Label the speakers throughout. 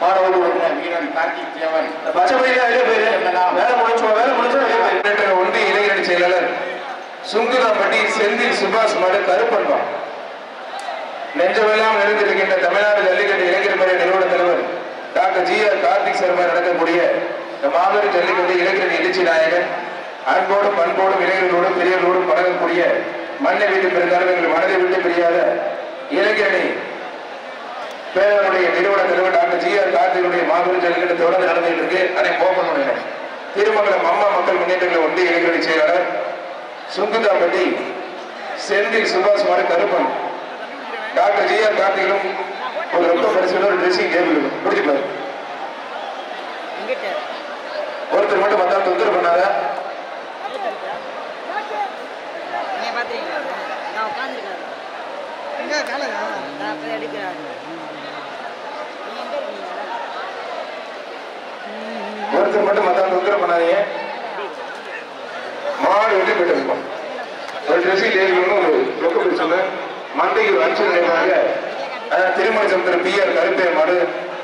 Speaker 1: மாணவர் உறுப்பினர் வீரன் கார்த்திக் தேவன் பச்சைப்படியில வெளியே போயிரு வேலை முடிச்சோம் ஒன்றிய இளைஞரணி செயலாளர் சுங்குதாம்பட்டி செந்தில் சுபாஷ் மடு கருப்பன்பா நெஞ்சமெல்லாம் நிறைந்திருக்கின்ற தமிழ்நாடு ஜல்லிக்கட்டு இளைஞர் படை நிறுவன தலைவர் டாக்டர் ஜி.ஆர். கார்த்திக் சர்மா நடக்கக்கூடிய மாபெரும் ஜல்லிக்கட்டு இளைஞரணி எழுச்சி நாயகன் அன்போடும் பண்போடும் இளைஞர்களோடும் பெரியவர்களோடும் பழகக்கூடிய மண்ணை விட்டு பிறந்தாலும் எங்கள் மனதை விட்டு பிரியாத இளைஞரணி பேரனுடைய நிறுவன தலைவர் டாக்டர் ஜி.ஆர். கார்த்திகளுடைய மாபெரும் ஜல்லிக்கட்டு தொடர்ந்து நடந்துகிட்டு இருக்கு. அதை போகணும். திருமங்கலம் அம்மா மக்கள் முன்னேற்றங்களை ஒன்றிய இளைஞரணி செயலாளர் சுங்குதாம்பட்டி செந்தில் சுபாஷ் மாடு கருப்பன் டாக்டர் ஜி.ஆர். கார்த்திகளும் ஒரு ரொம்ப பரிசுல ஒரு ட்ரெஸ்ஸிங் டேபிள் பிடிச்சிப்பாரு. ஒருத்தர் மட்டும் மத்தால் தொந்தரவு பண்ணாத. ஒருத்தர் மட்டும் மத்தால் தொந்தரவு பண்ணாதீங்க. மாடு வெட்டி போயிட்டு ஒரு ட்ரெஸ்ஸிங் டேபிள் ஒரு ரொக்க பரிசுல மந்தைக்கு ஒரு அஞ்சு நினைவாக திருமண சமுத்திரம் பி.ஆர். கருப்பைய மாடு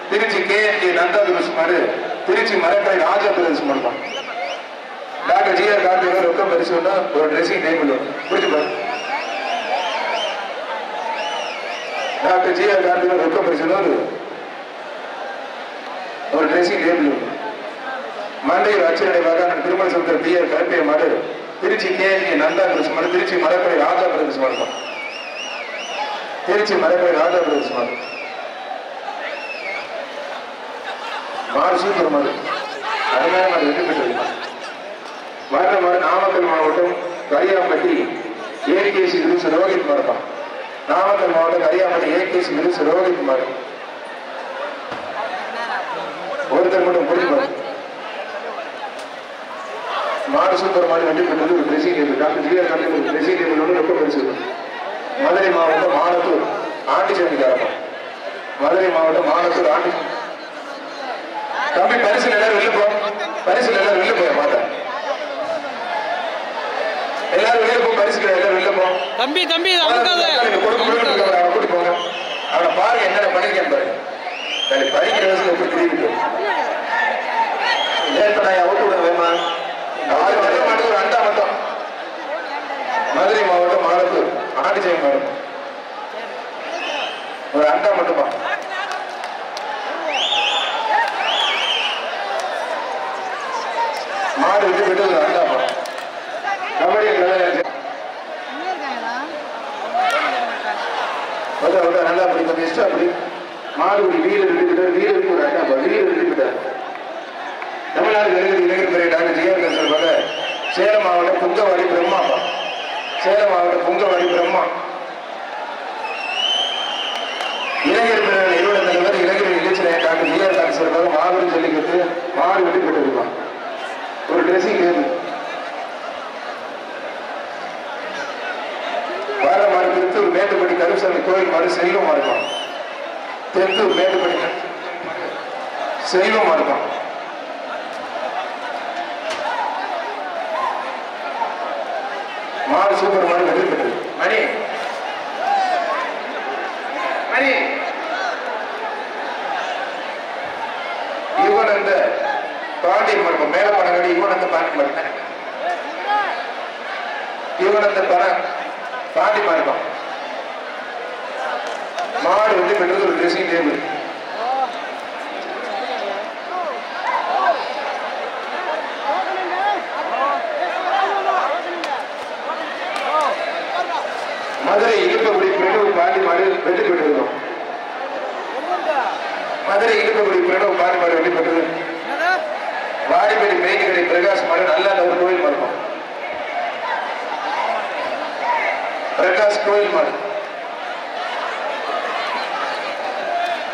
Speaker 1: திருச்சி கே.என்.கே. நந்தா துரஸ் மாடு திருச்சி மரக்கரை ராஜா பிரதேச மாடு டாக்டர் ஜி.ஆர். கார்த்திகை ரொக்க பரிசுன்னா ஒரு ட்ரெஸ்ஸிங் டேபிள் பிடிச்சிப்பாரு. Doctor GR. கார்த்திகை ரொக்க பரிசுன்னா ஒரு ட்ரெஸ்ஸிங் டேபிள் மந்தையில் அச்சு நினைவாக திருமண சமுத்திரம் பி.ஆர். கருப்பைய மாடு திருச்சி கே.என்.கே. நந்தா துரஸ் மாடு திருச்சி மரக்கரை ராஜா பிரதேச மாடு திருச்சி மரக்கரை ராஜா பிரதேச மாடு மாடு சூப்பர் மாடு அருமையான மாடு வெற்றி பெற்றது. மற்ற மாடு நாமக்கல் மாவட்டம் கரியாம்பட்டி ஏகேசி விருசு ரோஹித் மாடுதான். நாமக்கல் மாவட்டம் கரியாம்பட்டி ஏகேசி விருசு ரோஹித் மாடு ஒருத்தர் மட்டும் பிடிப்பாரு. மாடு சூப்பர் மாடு வெற்றி பெற்றது. ஒரு dressing table doctor GR. Karthigai ஒரு ட்ரெஸ்ஸிங் டேபிள் ரொம்ப பெருசு. மதுரை மாவட்டம் மானத்தூர் ஆண்டிச்சந்தி காரப்பம் மதுரை மாவட்டம் மானத்தூர் ஆண்டிச்சந்தி தம்பி பரிசு எல்லாரும் வெளில போ. பரிசு எல்லாரும் வெளில போய மாட்டேன். எல்லாரும் வெளில போ. பரிசு எல்லாரும் வெளில போ.
Speaker 2: தம்பி தம்பி
Speaker 1: கூட்டி போங்க. அவனை பாருங்க என்னென்ன பண்ணிருக்கேன் பாருங்க. படிக்கிற வயசுல எப்படி தெரியுது. ஏற்படாய அவுட்டு விட வேமா மாட்டு ஒரு அண்டா மட்டும். மதுரை மாவட்டம் மானத்தூர் ஆண்டிச்சந்தி மாவட்டம் ஒரு அண்டா மட்டுமா. மாடு விட்டு விட்டு ஒரு அண்டா கபடி நல்லா அப்படி கொஞ்சம் இஷ்டம் அப்படி மாடு ஒரு வீரர் விட்டுக்கிட்டார். வீரருக்கு ஒரு அண்டா வீரர் விட்டுக்கிட்டார். தமிழ்நாடு இளைஞர் பெரிய டாக்டர் ஜி.ஆர். சார்பாக சேலம் மாவட்டம் புங்கவாடி பிரம்மாப்பா சேலம் மாவட்டம் புங்கவாடி பிரம்மா இளைஞர் பிரிவு நிறுவன தலைவர் இளைஞர் எழுச்சி டாக்டர் ஜி.ஆர். கார்த்திகை சார்பாக மாபெரும் ஜல்லிக்கட்டு மாடு வெட்டி போட்டிருப்பான். ஒரு ட்ரெஸ்ஸிங் டேபிள் வர மாடு திருத்தூர் மேட்டுப்பட்டி கருசாமி கோயில் மாடு செல்வமா இருக்கும். திருத்தூர் மேட்டுப்பட்டி செல்வமா இருக்கும். மாடு சூப்பர் மாடு வெற்றி பெற்றது. மணி மணி இவன் அந்த பாண்டி மரபம் மேல பணங்காடி இவன் அந்த பாண்டி மரபம் இவன் அந்த பணம் பாண்டி மரபம் மாடு வெற்றி பெற்றது. ஒரு ட்ரெஸ்ஸிங் டேபிள் மதுரை இழுப்பகுடி பிரணவ் பாண்டி மாடு வெற்றி பெற்றிருந்தோம். மதுரை இழுப்பகுடி பிரணவ் பாண்டி மாடு வெற்றி பெற்றது. வாடிப்பேட்டை பெயிண்டிகடை பிரகாஷ் மாடு நல்ல ஒரு கோயில் மாடு பிரகாஷ் கோயில் மாடு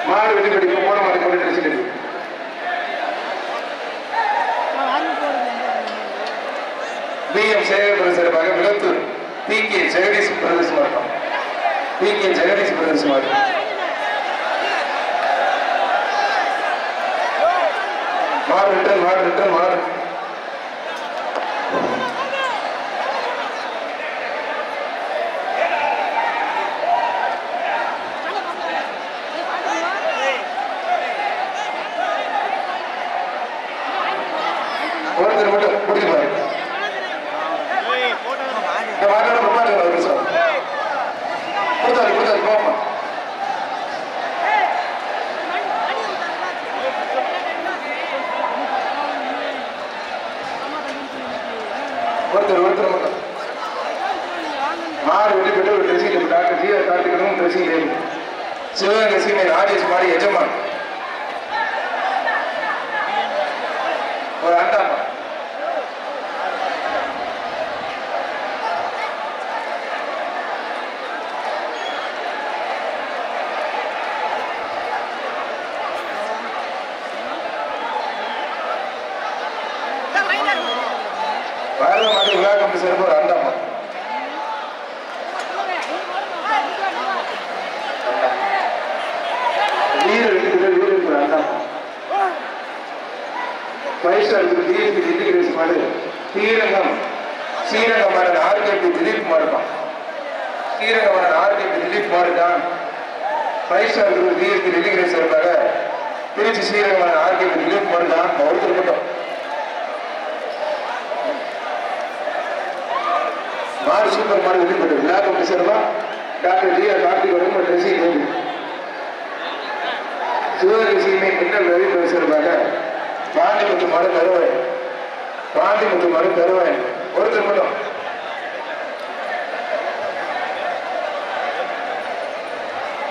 Speaker 1: மாடு வெற்றி பெற்று போன மாடு கொண்டு நினைச்சிட்டு பி.எம். சேகர் சார்பாக விளத்தூர் பி.கே. ஜெகதீஷ் பிரதேச மாவட்டம் பி.கே. ஜெகதீஷ் பிரதேச மாவட்டம் மாடு ரிட்டன் மாடு ஒருத்தர் மட்டும் பிடிச்சி பாரு. இந்த மாட்டோட முன்னாடி ஒரு நிமிஷம் கொடுத்தாரு போமா. ஒருத்தர் மட்டும் மாடு வெற்றி பெற்று ஒரு ட்ரெஸ்ஸிங் டாக்டர் ஜிஆர் கார்த்திகனும் ட்ரெஸ்ஸிங் டேபிள். சிவகங்கை சீமை ராஜேஷ் மாடி எஜமான் ஒரு அண்டாமா. பாரத மாடி விழா கம்பி சிறப்பு ஒரு அண்டாமா. வீரருக்கு அண்டாமா. 5 ஸ்டார் டிஎஸ்பி திண்டிகிரேஸ் மாடு ஸ்ரீரங்கம் மாடு ஆர்கேபி திலீப் மாடுப்பான். ஸ்ரீரங்கம் மாடு ஆர்கேபி திலீப் மாடுதான் 5 ஸ்டார் டிஎஸ்பி திண்டிகிரேஸ் இருப்பாங்க. திருச்சி ஸ்ரீரங்கம் மாடு ஆர்கேபி திலீப் மாடுதான். ஒருத்தர் மட்டும் மாடு சூப்பர் மாடு வெற்றி பெற்றது. விழா கமிட்டி சார்பா டாக்டர் ஜிஆர் கார்த்திக் வரும் ட்ரெஸ்ஸிங் டேபிள். சிவகங்கை சீமை மின்னல் ரவி சார்பாக பாண்டிமுத்து மாடு தருவாய். ஒருத்தர் மட்டும்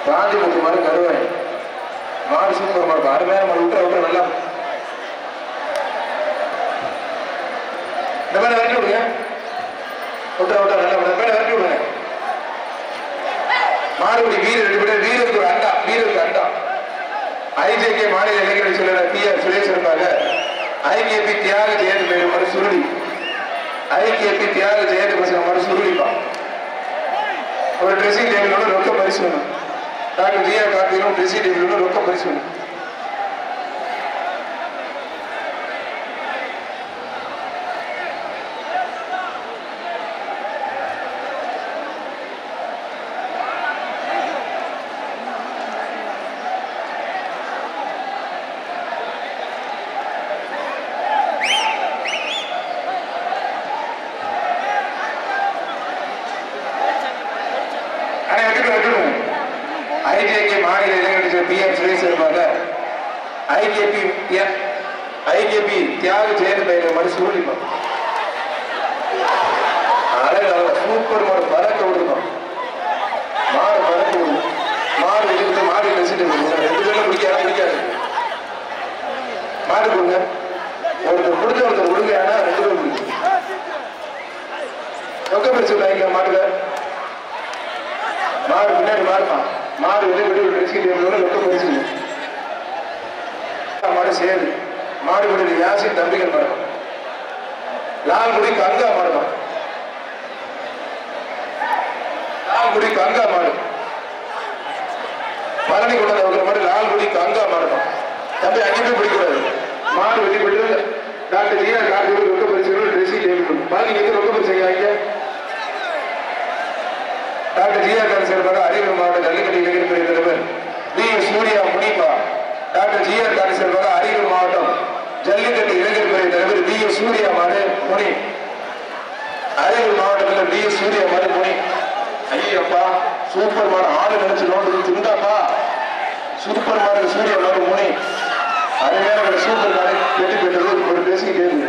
Speaker 1: பாண்டிமுத்து மாடு தருவாய். மாடு சூப்பர் மாடு அருமையான மாடு. விட்டு நல்லா இந்த மாதிரி வெட்டி விடுங்க. விட்டு நல்லா மேல வெட்டி விடுங்க. மாடுபடி வீரருக்கு அண்டா ஐஜேகே மாநில இளைஞர்கள் சொல்லுற பிஆர் சுரேஷ் இருப்பாங்க. ஐகேபி தியாக ஜெயந்தி மறு சுருளி. ஐகேபி தியாக ஜெயந்தி பசங்க மறு சுருளிப்பா. ஒரு ட்ரெஸ்ஸிங் டேபிளோட ரொக்க பரிசு வேணும். டாக்டர் ஜிஆர் கார்த்திகனும் ட்ரெஸ்ஸிங் டேபிளோட ரொக்க பரிசு வேணும். ஐஜேகே மாநில இளைஞர்கள் பிஆர் சுரேஷ் இருப்பாங்க. ஐகேபி தியாக ஜெயந்தி மறு சூழ்நிப்பான். சூப்பர் மாடு பறக்க விடுவோம். மாடு பறக்க விடுவோம். மாடு எடுத்து மாடு நெசிட்டு 2 பேரும் பிடிக்காது. மாடு கொடுங்க. ஒருத்தர் பிடிச்ச ஒருத்தர் விடுங்க. ஆனா 2 பேரும் பிடிக்கும். ரொக்க பரிசு வாங்கிக்கலாம். மாடு பின்னாடி மாறுப்பான். மாடு விட்டு ட்ரெஸ்ஸிங் டேபிளோட ரொக்க பரிசு. மாடு சேரு மாடு விடுது யாசின் தம்பிகள் மாடு. லால்குடி கங்கா மாடுவான். மாடு பழனி கொண்ட மாடு லால்குடி கங்கா மாடுவான். தம்பி அங்கே பிடிக்கூடாது. மாடு வெட்டி விட்டு டாக்டர் ஜிஆர் கார்த்திகோட ரொக்க பரிசு ட்ரெஸ்ஸிங் டேபிள். பழனி எங்க ரொக்க பரிசு வாங்க. டாக்டர் ஜிஆர் கார்த்திக் சார்பாக அரியலூர் மாவட்ட ஜல்லிக்கட்டு இளைஞர் தலைவர் V Surya Munippa. Doctor GR Karthik சார்பாக அரியலூர் மாவட்டம் ஜல்லிக்கட்டு இளைஞர் தலைவர் வி சூர்யா மாடு முனி. அரியலூர் மாவட்டத்தில் வி சூர்யா மாடு முனி. ஐயப்பா சூப்பர் மாடு. ஆடு நினைச்சு நோண்டு திண்டாப்பா. சூப்பர் மாடு சூர்யா மாடு முனி. அருமையான சூப்பர் மாடு வெற்றி பெற்றது. ஒரு dressing table.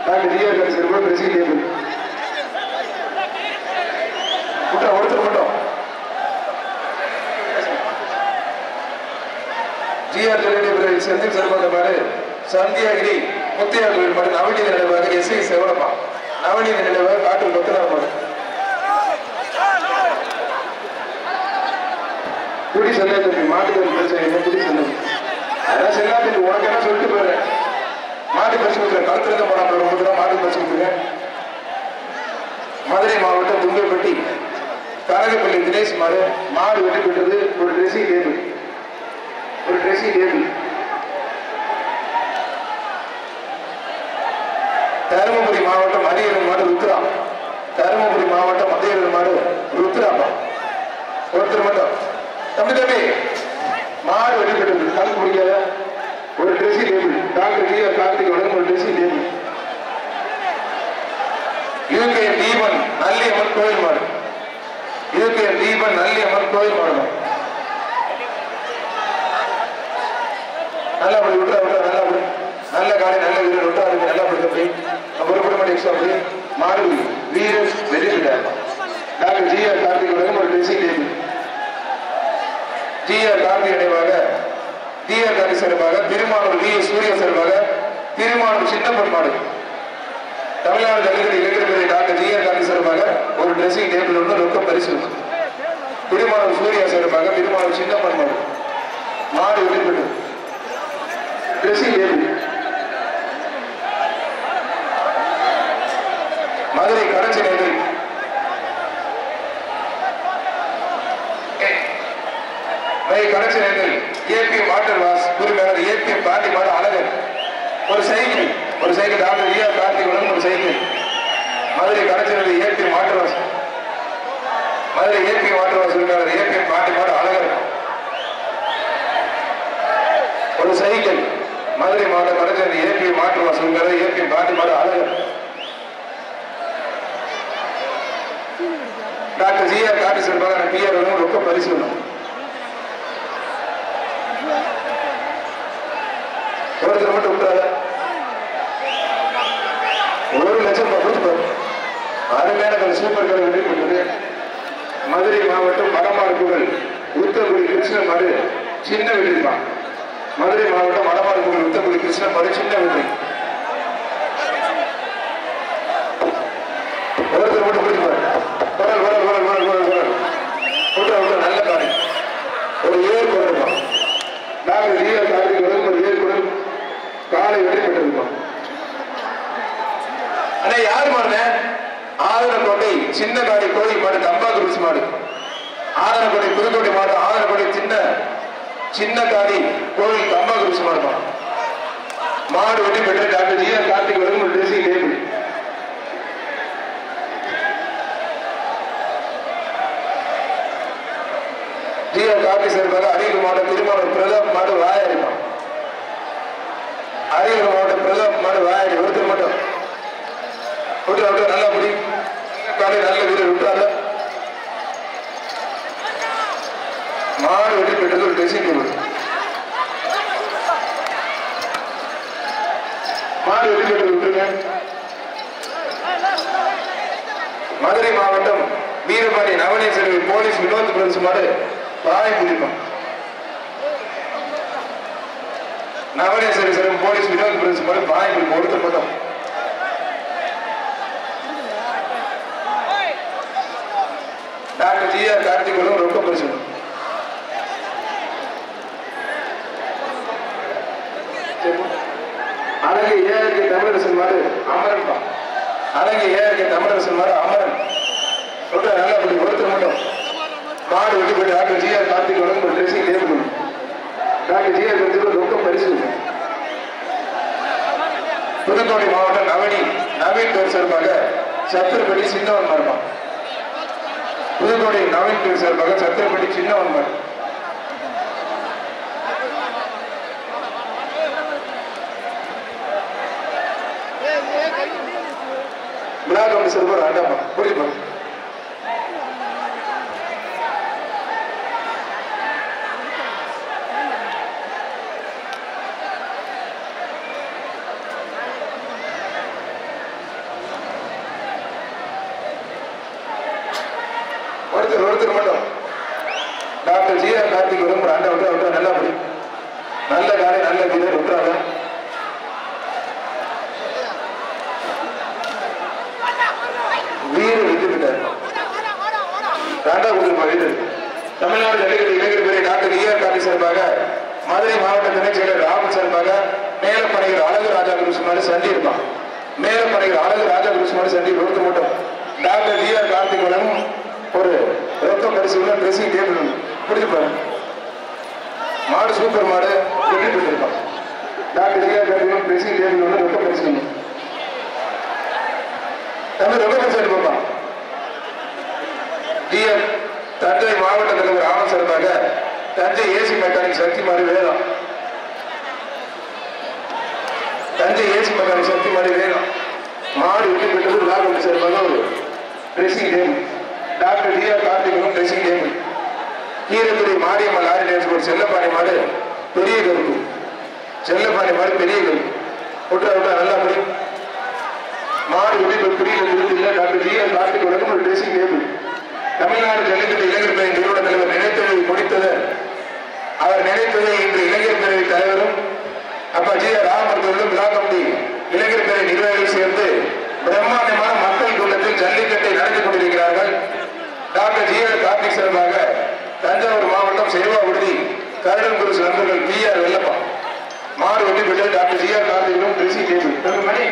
Speaker 1: Doctor GR Karthik சார்பாக ட்ரெஸ்ஸிங் டேபிள். ஒருத்தர் மட்டும் ஜிஆர் ஜெயந்தி செந்தில் சார்பாக மாடு சந்தியாகிரி முத்தையா கோயில் மாடு நவநீத நினைவாக எஸ்ஐ செவனப்பா. நவநீத நினைவாக காட்டூர் கொத்தனார் மாடு. குடி செல்லாத மாட்டுக்கு பிரச்சனை. குடி செல்லும் அதான் செல்லாத உனக்கு என்ன சொல்லிட்டு போறேன். மாட்டு பரிசு கொடுக்குறேன். கழுத்துல போனா மாட்டு பரிசு கொடுக்குறேன். மதுரை மாவட்டம் துங்கப்பட்டி கனகப்பள்ளி தினேஷ் மாடு. மாடு வெற்றி பெற்றது. ஒரு ட்ரெஸ்ஸிங் டேபிள். தருமபுரி மாவட்டம் அரியலூர் மாடு ருத்ரா. ஒருத்தர் மட்டும் தம்பி மாடு வெற்றி பெற்றது. கல் முடியாத ஒரு dressing table. Doctor GR Karthik ஒரு ட்ரெஸ்ஸிங் டேபிள். அம்மன் கோயில் மாடு. இதுக்கு தீபன் நல்லி அம்மன் கோயில் மாடு. நல்லா அப்படி விட்டா விட்டா நல்லா அப்படி நல்ல காலை நல்ல வீரர் விட்டா அதுக்கு நல்லா அப்படி அப்படி ஒரு மாட்டேன் அப்படி மாடு வீரர் வெளியிட்டார். டாக்டர் ஜிஆர் கார்த்திக் உலகம் ஒரு ட்ரெஸ்ஸிங் டேபிள். ஜிஆர் கார்த்திக் நினைவாக ஜிஆர் கார்த்திக் சார்பாக திருமானூர் வி சூரிய சார்பாக திருமானூர் சின்னப்பன் மாடு. தமிழ்நாடு ஜல்லிக்கட்டு இளைஞர் டாக்டர் ஜிஆர் கார்த்திக் சார்பாக ஒரு ட்ரெஸ்ஸிங் டேபிள் ஒன்று ரொக்க பரிசு. திருமானூர் சூர்யா சார்பாக திருமானூர் சின்னப்பன் மாடு. மாடு வெளிப்பட்டு ட்ரெஸ்ஸிங் டேபிள். மதுரை கடைசி நேரில் கடைசி நேரில் ஏபி வாட்டர் வாஸ் உரிமையாளர் ஏபி பாண்டி மாடு அழகர் ஒரு சைக்கிள் டாக்டர் ஈஆ கார்த்திக் ஒரு சைக்கிள். மதுரை கடைசி நேரில் AB water wash Madurai AB water wash உரிமையாளர் ஏபி பாண்டி மாடு அழகர் ஒரு சைக்கிள். மதுரை மாவட்ட கடைசி நேரில் ஏபி வாட்டர் வாஸ் உரிமையாளர் ஏபி பாண்டி மாடு அழகர். டாக்டர் ஜிஆர் கார்த்திக் சார்பாக பிஆர் ரொக்க பரிசு வேணும். ஒருத்தர் மட்டும் விட்டாத 1 லட்சம் அருமையான சூப்பர் கடை வெற்றி பெற்றது. மதுரை மாவட்டம் வடமாடுப்புகள் உத்தகுடி கிருஷ்ணன் மாடு சின்ன வெற்றிப்பான். மதுரை மாவட்டம் வடமாடுப்புகள் உத்தகுடி கிருஷ்ணன் மாடு சின்ன வெற்றி. ஒருத்தர் மட்டும் பிடிப்பார். நல்ல காலை ஒரு ஏழு குரல் நாங்கள் ஜிஆர் கார்த்திக் ஒரு ஏழு குரல் காலை வெற்றி பெற்றிருக்கோம். அண்ணா யாரு மாடுன ஆதரக்கோட்டை சின்ன காடி கோழி மாடு தம்பாக்கு ருசி மாடு. ஆதரக்கோட்டை புதுக்கோட்டை மாடு ஆதரக்கோட்டை சின்ன காடி கோழி தம்பாக்கு ருசி மாடு. மாடு வெற்றி பெற்ற டாக்டர் ஜிஆர் கார்த்திக் ஒரு ட்ரெஸ்ஸிங் டேபிள். ஜிஆர் கார்த்திக் சார்பாக அரியலூர் மாவட்டம் திருமாவளவன் பிரதாப் மாடு வாயாடிப்பான். அரியலூர் மாவட்டம் பிரதாப் மாடு வாயாடி ஒருத்தர் மட்டும் விட்டு நல்லா முடி காலை நல்ல வீரர் விட்டாத மாடு வெற்றி பெற்றது ஒரு ட்ரெஸ்ஸிங் டேபிள். மாடு வெற்றி பெற்றது விட்டுருங்க. மதுரை மாவட்டம் வீரபாண்டி நவநீசரி போலீஸ் வினோத் பிரதேச மாடு பாய் புரிப்போம். நவநீசரி சார் போலீஸ் வினோத் பிரதேச மாடு பாய் புரிப்போம் ஒருத்தர் மட்டும். டாக்டர் ஜிஆர் கார்த்திக் ரொம்ப பரிசு. அழகு ஏஆர்கே தமிழரசன் மாடு அமரன். அழகு ஏஆர்கே தமிழரசன் மாடு அமரன் நல்லா அப்படி ஒருத்தர் மட்டும். மாடு வெட்டி போய் டாக்டர் ஜிஆர் கார்த்திக் ஒரு dressing table. Doctor GR Karthik ரொம்ப பரிசு. புதுக்கோட்டை மாவட்டம் நவீன் பேர் சார்பாக சத்திரப்பட்டி சின்னவன் மாறுமா. புதுக்கோட்டை நவீன் பேர் சார்பாக சத்திரப்பட்டி சின்னவன் மாறு. பிளாக் ஒன்று சார் ஆண்டாமா புரியுமா. ஒருத்தர் மட்டும் டாக்டர் ஜிஆர் கார்த்திக் ஒரு ஆண்டா விட்டா நல்லா படி நல்ல காலை நல்ல வீரர் விட்டுறாங்க. வீரர் விட்டு விட்டார். வீரர் தமிழ்நாடு ஜல்லிக்கட்டு இளைஞர் பிரிவு டாக்டர் ஈஆர் கார்த்திக் சார்பாக மதுரை மாவட்ட துணைச் செயலர் ராகுல் சார்பாக மேலப்பனைகள் அழகு ராஜா குருசுமாரி சண்டி இருப்பான். மேலப்பனைகள் அழகு ராஜா குருசுமாரி சண்டி கொடுத்து மட்டும் டாக்டர் ஜிஆர் கார்த்திக் வழங்கும் ஒரு ரத்த பரிசு ட்ரெஸ்ஸிங் டேபிள் பிடிச்சிருப்பாரு. மாடு சூப்பர் மாடு வெற்றி பெற்றிருப்பான். Doctor GR Karthik dressing table ரத்த பரிசு தம்பி ரத்த பரிசு எடுப்பான். ஜிஆர் தஞ்சை மாவட்ட தலைவர் ஆனந்த் சார்பாக தஞ்சை ஏசி மெக்கானிக் சக்தி மாறி வேணும். தஞ்சை ஏசி மெக்கானிக் சக்தி மாறி வேணும். மாடு வெற்றி பெற்றது லாபம் சார்பாக ஒரு ட்ரெஸ்ஸிங் டேபிள். டாக்டர் ஜிஆர் கார்த்திகனும் dressing table. Keerathurai Mariamman lorry transport Chellappani மாடு பெரிய கருப்பு. செல்லப்பாணி மாடு பெரிய கருப்பு. விட்டா நல்லா படி. மாடு வெட்டி பிரிவில் இருந்து டாக்டர் ஜிஆர் கார்த்திக் வழங்கும் ஒரு ட்ரெஸ்ஸிங் டேபிள். தமிழ்நாடு ஜல்லிக்கட்டு இளைஞர் பேரவை நிறுவன தலைவர் நினைத்ததை முடித்தது. அவர் நினைத்ததை இன்று இளைஞர் பேரவை தலைவரும் அப்பா ஜிஆர் ராமர்களும் விழா கமிட்டி இளைஞர் பேரவை நிர்வாகிகள் சேர்ந்து பிரம்மாண்டமான மக்கள் கூட்டத்தில் ஜல்லிக்கட்டை நடத்தி கொண்டிருக்கிறார்கள். டாக்டர் ஜிஆர் கார்த்திக் சார்பாக தஞ்சாவூர் மாவட்டம் செல்வா விடுதி கருடன் குருசு நண்பர்கள் பி.ஆர். வெள்ளப்பா மாடு வெட்டி பெற்று டாக்டர் ஜிஆர் கார்த்திகளும் ட்ரெஸ்ஸிங் டேபிள். மணி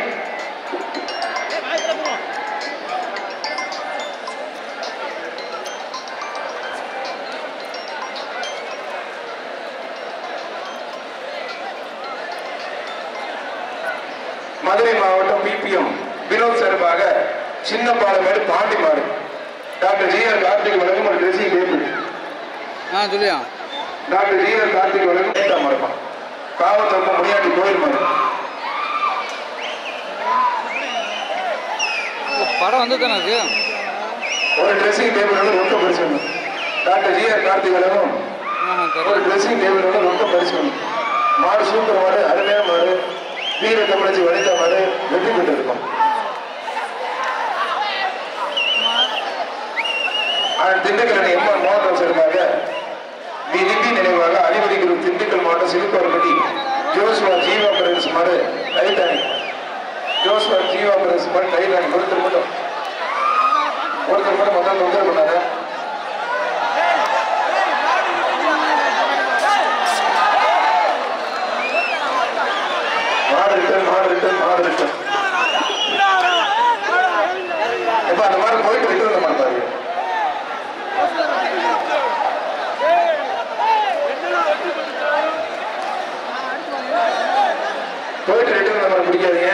Speaker 1: மதுரை மாவட்டம் பிபிஎம் வினோத் சார்பாக சின்ன பாலமேடு பாண்டி மாடு டாக்டர் ஜிஆர் கார்த்திக் வழங்கும் ஒரு dressing table. Doctor GR Karthik வழங்கும் மாடுப்பான் காவல்துறை முனியாண்டி கோயில் மாடு.
Speaker 2: படம் வந்து தானே
Speaker 1: ஒரு ட்ரெஸ்ஸிங் டேபிள் வந்து ரொம்ப பரிசு. டாக்டர் ஜிஆர் கார்த்திக் வழங்கும் ஒரு ட்ரெஸ்ஸிங் டேபிள் வந்து ரொம்ப பரிசு. மாடு சூப்பர் மாடு, அருமையான மாடு, வீர தமிழச்சி வனிதா மாடு வெற்றி பெற்று இருக்கும். திண்டுக்கல் எம்ஆர் மாவட்டம் சார்பாக நிதி நினைவாக அதிபதி குரு திண்டுக்கல் மாவட்டம் சிலுப்பார்பட்டி ஜோஸ்வா ஜீவா பிரதேச மாடு டைட்டானி. ஜோஸ்வா ஜீவா பிரதேச மாடு டைட்டானி. ஒருத்தர் மட்டும் மொத்தம் தொந்தரவு பண்ணாங்க. மாடு ரிட்டன் எப்ப அந்த மாதிரி போயிட்டு ரிட்டர்ன் மாட்டாரு. போயிட்டு ரிட்டர்ன் நம்ம பிடிக்காதீங்க.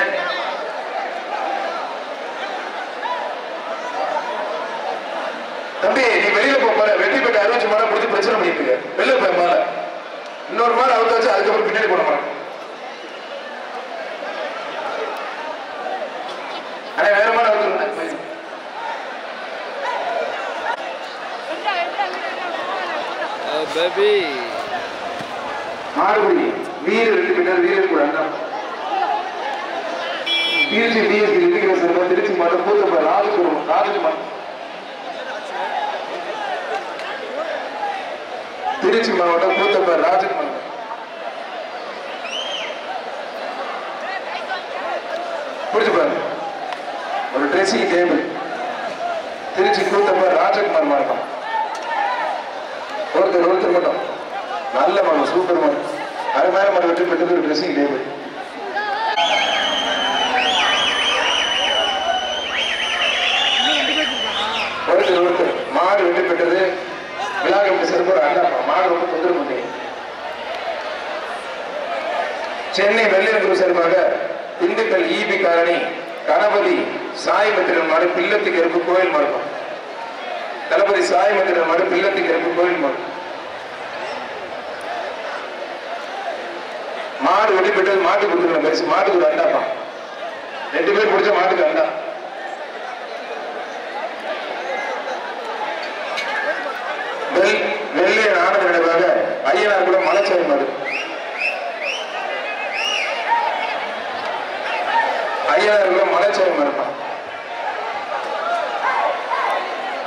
Speaker 1: தம்பி நீ வெளியில போற வெற்றி பெற்ற அறிவிச்சு மாட பிடிச்சி பிரச்சனை பண்ணிட்டு இருக்க. வெளில போய் மாலை இன்னொரு மாதிரி அவுத்தாச்சு, அதுக்கப்புறம் பின்னாடி போட மாட்டேன். வேற மாதிரி மாறுபடி வீரர் வெற்றி பெற்றார். வீரர் கூட திருச்சி பிஎஸ்சி இருக்கிற திருச்சி மாவட்டம் பூத்தப்ப ராஜகுமார் திருச்சி மாவட்டம் பூத்தப்ப ராஜகுமார் புரிஞ்சு பாருங்க. ஒரு ட்ரெஸ்ஸிங் டேபிள் திருச்சி கூத்தப்ப ராஜகுமார் மாவட்டம். ஒருத்தர் மட்டும் நல்ல மனம் சூப்பர் மனம் அருமையான மனம் வெற்றி பெற்றது ஒரு ட்ரெஸ்ஸிங் டேபிள். ஒருத்தர் மாடு வெற்றி பெற்றது விழாக்கம் சிறப்பு அண்ணாப்பா மாடு ரொம்ப தொந்தரவு பண்ணி. சென்னை வெள்ளியங்குரு சார்பாக திண்டுக்கல் ஈபி காரணி கணபதி சாய்மத்திரன் மாடு பில்லத்தி கருப்பு கோயில் மாடுக்கும். தளபதி சாய்மத்திரன் மாடு பில்லத்தி கருப்பு கோயில் மாடு. மாடு வெட்டி பெற்றது மாட்டு கொடுத்துருக்க பரிசு. மாட்டுக்கு ஒரு அண்டாப்பா. 2 பேர் பிடிச்ச மாட்டுக்கு அண்டா. வெள்ளைய ஆனந்த நினைவாக ஐயனார் கூட மலைச்சாரி மாடு. ஐயனார் கூட மலைச்சாரி மாடுப்பான்.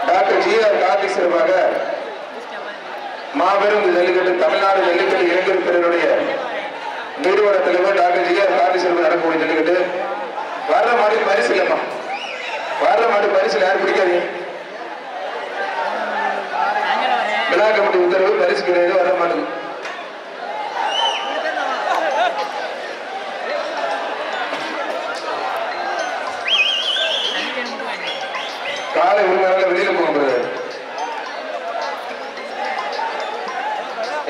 Speaker 1: டாக்டர் ஜிஆர் கார்த்திக் சார்பாக மாபெரும் ஜல்லிக்கட்டு தமிழ்நாடு ஜல்லிக்கட்டு இளைஞர் பேரவையுடைய நிறுவன தலைவர் டாக்டர் ஜிஆர் கார்த்திக் சார்பாக நடக்கக்கூடிய ஜல்லிக்கட்டு. வர்ற மாடு பரிசு இல்லப்பா. வர்ற மாடு பரிசு யாரும் பிடிக்காதீங்க. விழா கமிட்டி உத்தரவு பரிசு கிடையாது. வர மாட்டேங்குது. காலை உரிமையாளர் வெளியில போகப்படுது.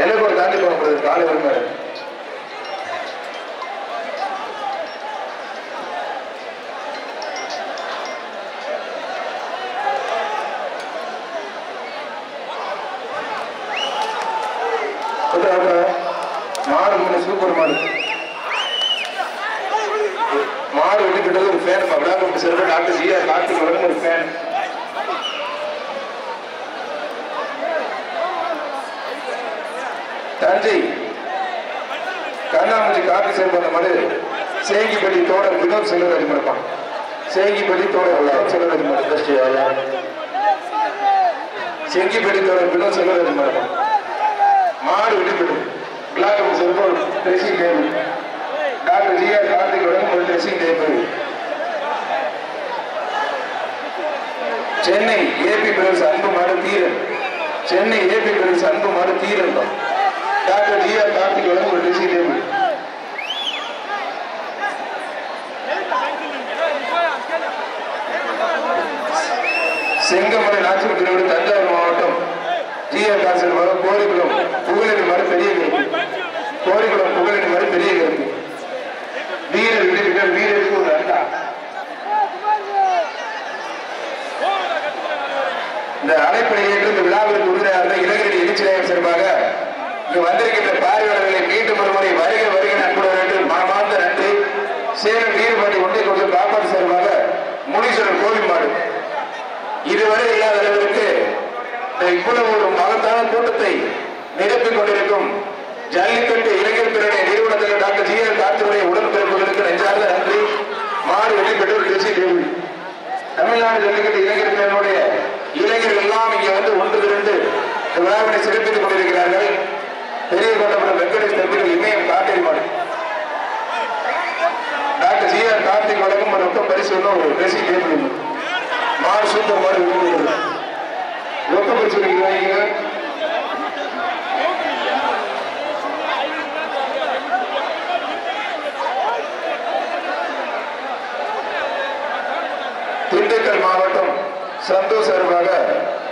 Speaker 1: எனக்கு ஒரு தாண்டி போகப்படுது காலை உரிமையாளர். மாடு சூப்பர் மாடு. மாடு வெட்டி பெற்றது ஒரு ஃபேன். விழா கமிட்டி சார்பாக டாக்டர் ஜிஆர் கார்த்திக் வழங்கும் ஒரு ஃபேன். தஞ்சை கண்ணாமூச்சி காப்பி சேர்ந்த மாடு சேங்கிப்பட்டி தோடர் வினோத் செல்வராஜ் மடப்பான். சேங்கிப்பட்டி தோடர் செல்வராஜ் மடம் செங்கிப்பட்டி தோடர் வினோத் செல்வராஜ் மடப்பான். மாடு வெடிப்பட்டு black cellphone dressing table doctor GR Karthik வழங்கும் ஒரு dressing table. Chennai AB brothers அன்பு மாடு தீரன். சென்னை ஏபி பிரதர்ஸ் அன்பு மாடு தீரன் தான். டாக்டர் ஜிஆர் கார்த்திக் வழங்கும் ஒரு ட்ரெஸ்ஸிங் டேபிள். செங்கமலை நாச்சிமுத்திரோடு தஞ்சாவூர் மாவட்டம் ஜிஆர் காசல் மரம் கோரிக்குளம் புகழேரி மாடு பெரிய கருப்பு. கோரிக்குளம் புகழேரி மாடு பெரிய கருப்பு. வீரர் விடுவிட்டர் வீரருக்கு ஒரு அண்டா. இந்த அழைப்பை ஏற்று இந்த விழாவிற்கு உறுதியாக இளைஞரணி எழுச்சிநாயகர் சார்பாக இங்கு வந்திருக்கின்ற பார்வையாளர்களை மீண்டும் ஒருமுறை வருகை வருகை நண்பர்கள் மனமார்ந்த நன்றி. சேலம் வீரபாண்டி ஒன்றை கொண்டு காப்பாற்று சார்பாக முனீஸ்வரர் கோவில் மாடு இதுவரை இல்லாத அளவிற்கு இவ்வளவு ஒரு மகத்தான கூட்டத்தை நிரப்பிக் கொண்டிருக்கும் ஜல்லிக்கட்டு இளைஞர் பிரிவினை நிறுவனத்தில் டாக்டர் ஜிஆர் கார்த்திகேயன் உடன்பிறப்புகளுக்கு நெஞ்சார்ந்த நன்றி. மாடு வெற்றி பெற்றோர் திருச்சி தேவி. தமிழ்நாடு ஜல்லிக்கட்டு இளைஞர் பிரிவினுடைய இளைஞர்கள் எல்லாம் இங்கே வந்து ஒன்று திரண்டு இந்த விழாவினை சிறப்பித்துக் கொண்டிருக்கிறார்கள். பெரிய கொண்டபுரம் வெங்கடேஷ் தம்பிகள் இமயம் காட்டேரி மாடு டாக்டர் ஜிஆர் கார்த்திக் வழங்கும் ஒரு ரொக்க பரிசு ஒரு ட்ரெஸ்ஸிங் டேபிள். மாடு சூப்பர் மாடு ரொக்க பரிசு வாங்கிங்க. திண்டுக்கல் மாவட்டம் சந்தோஷ் சார்பாக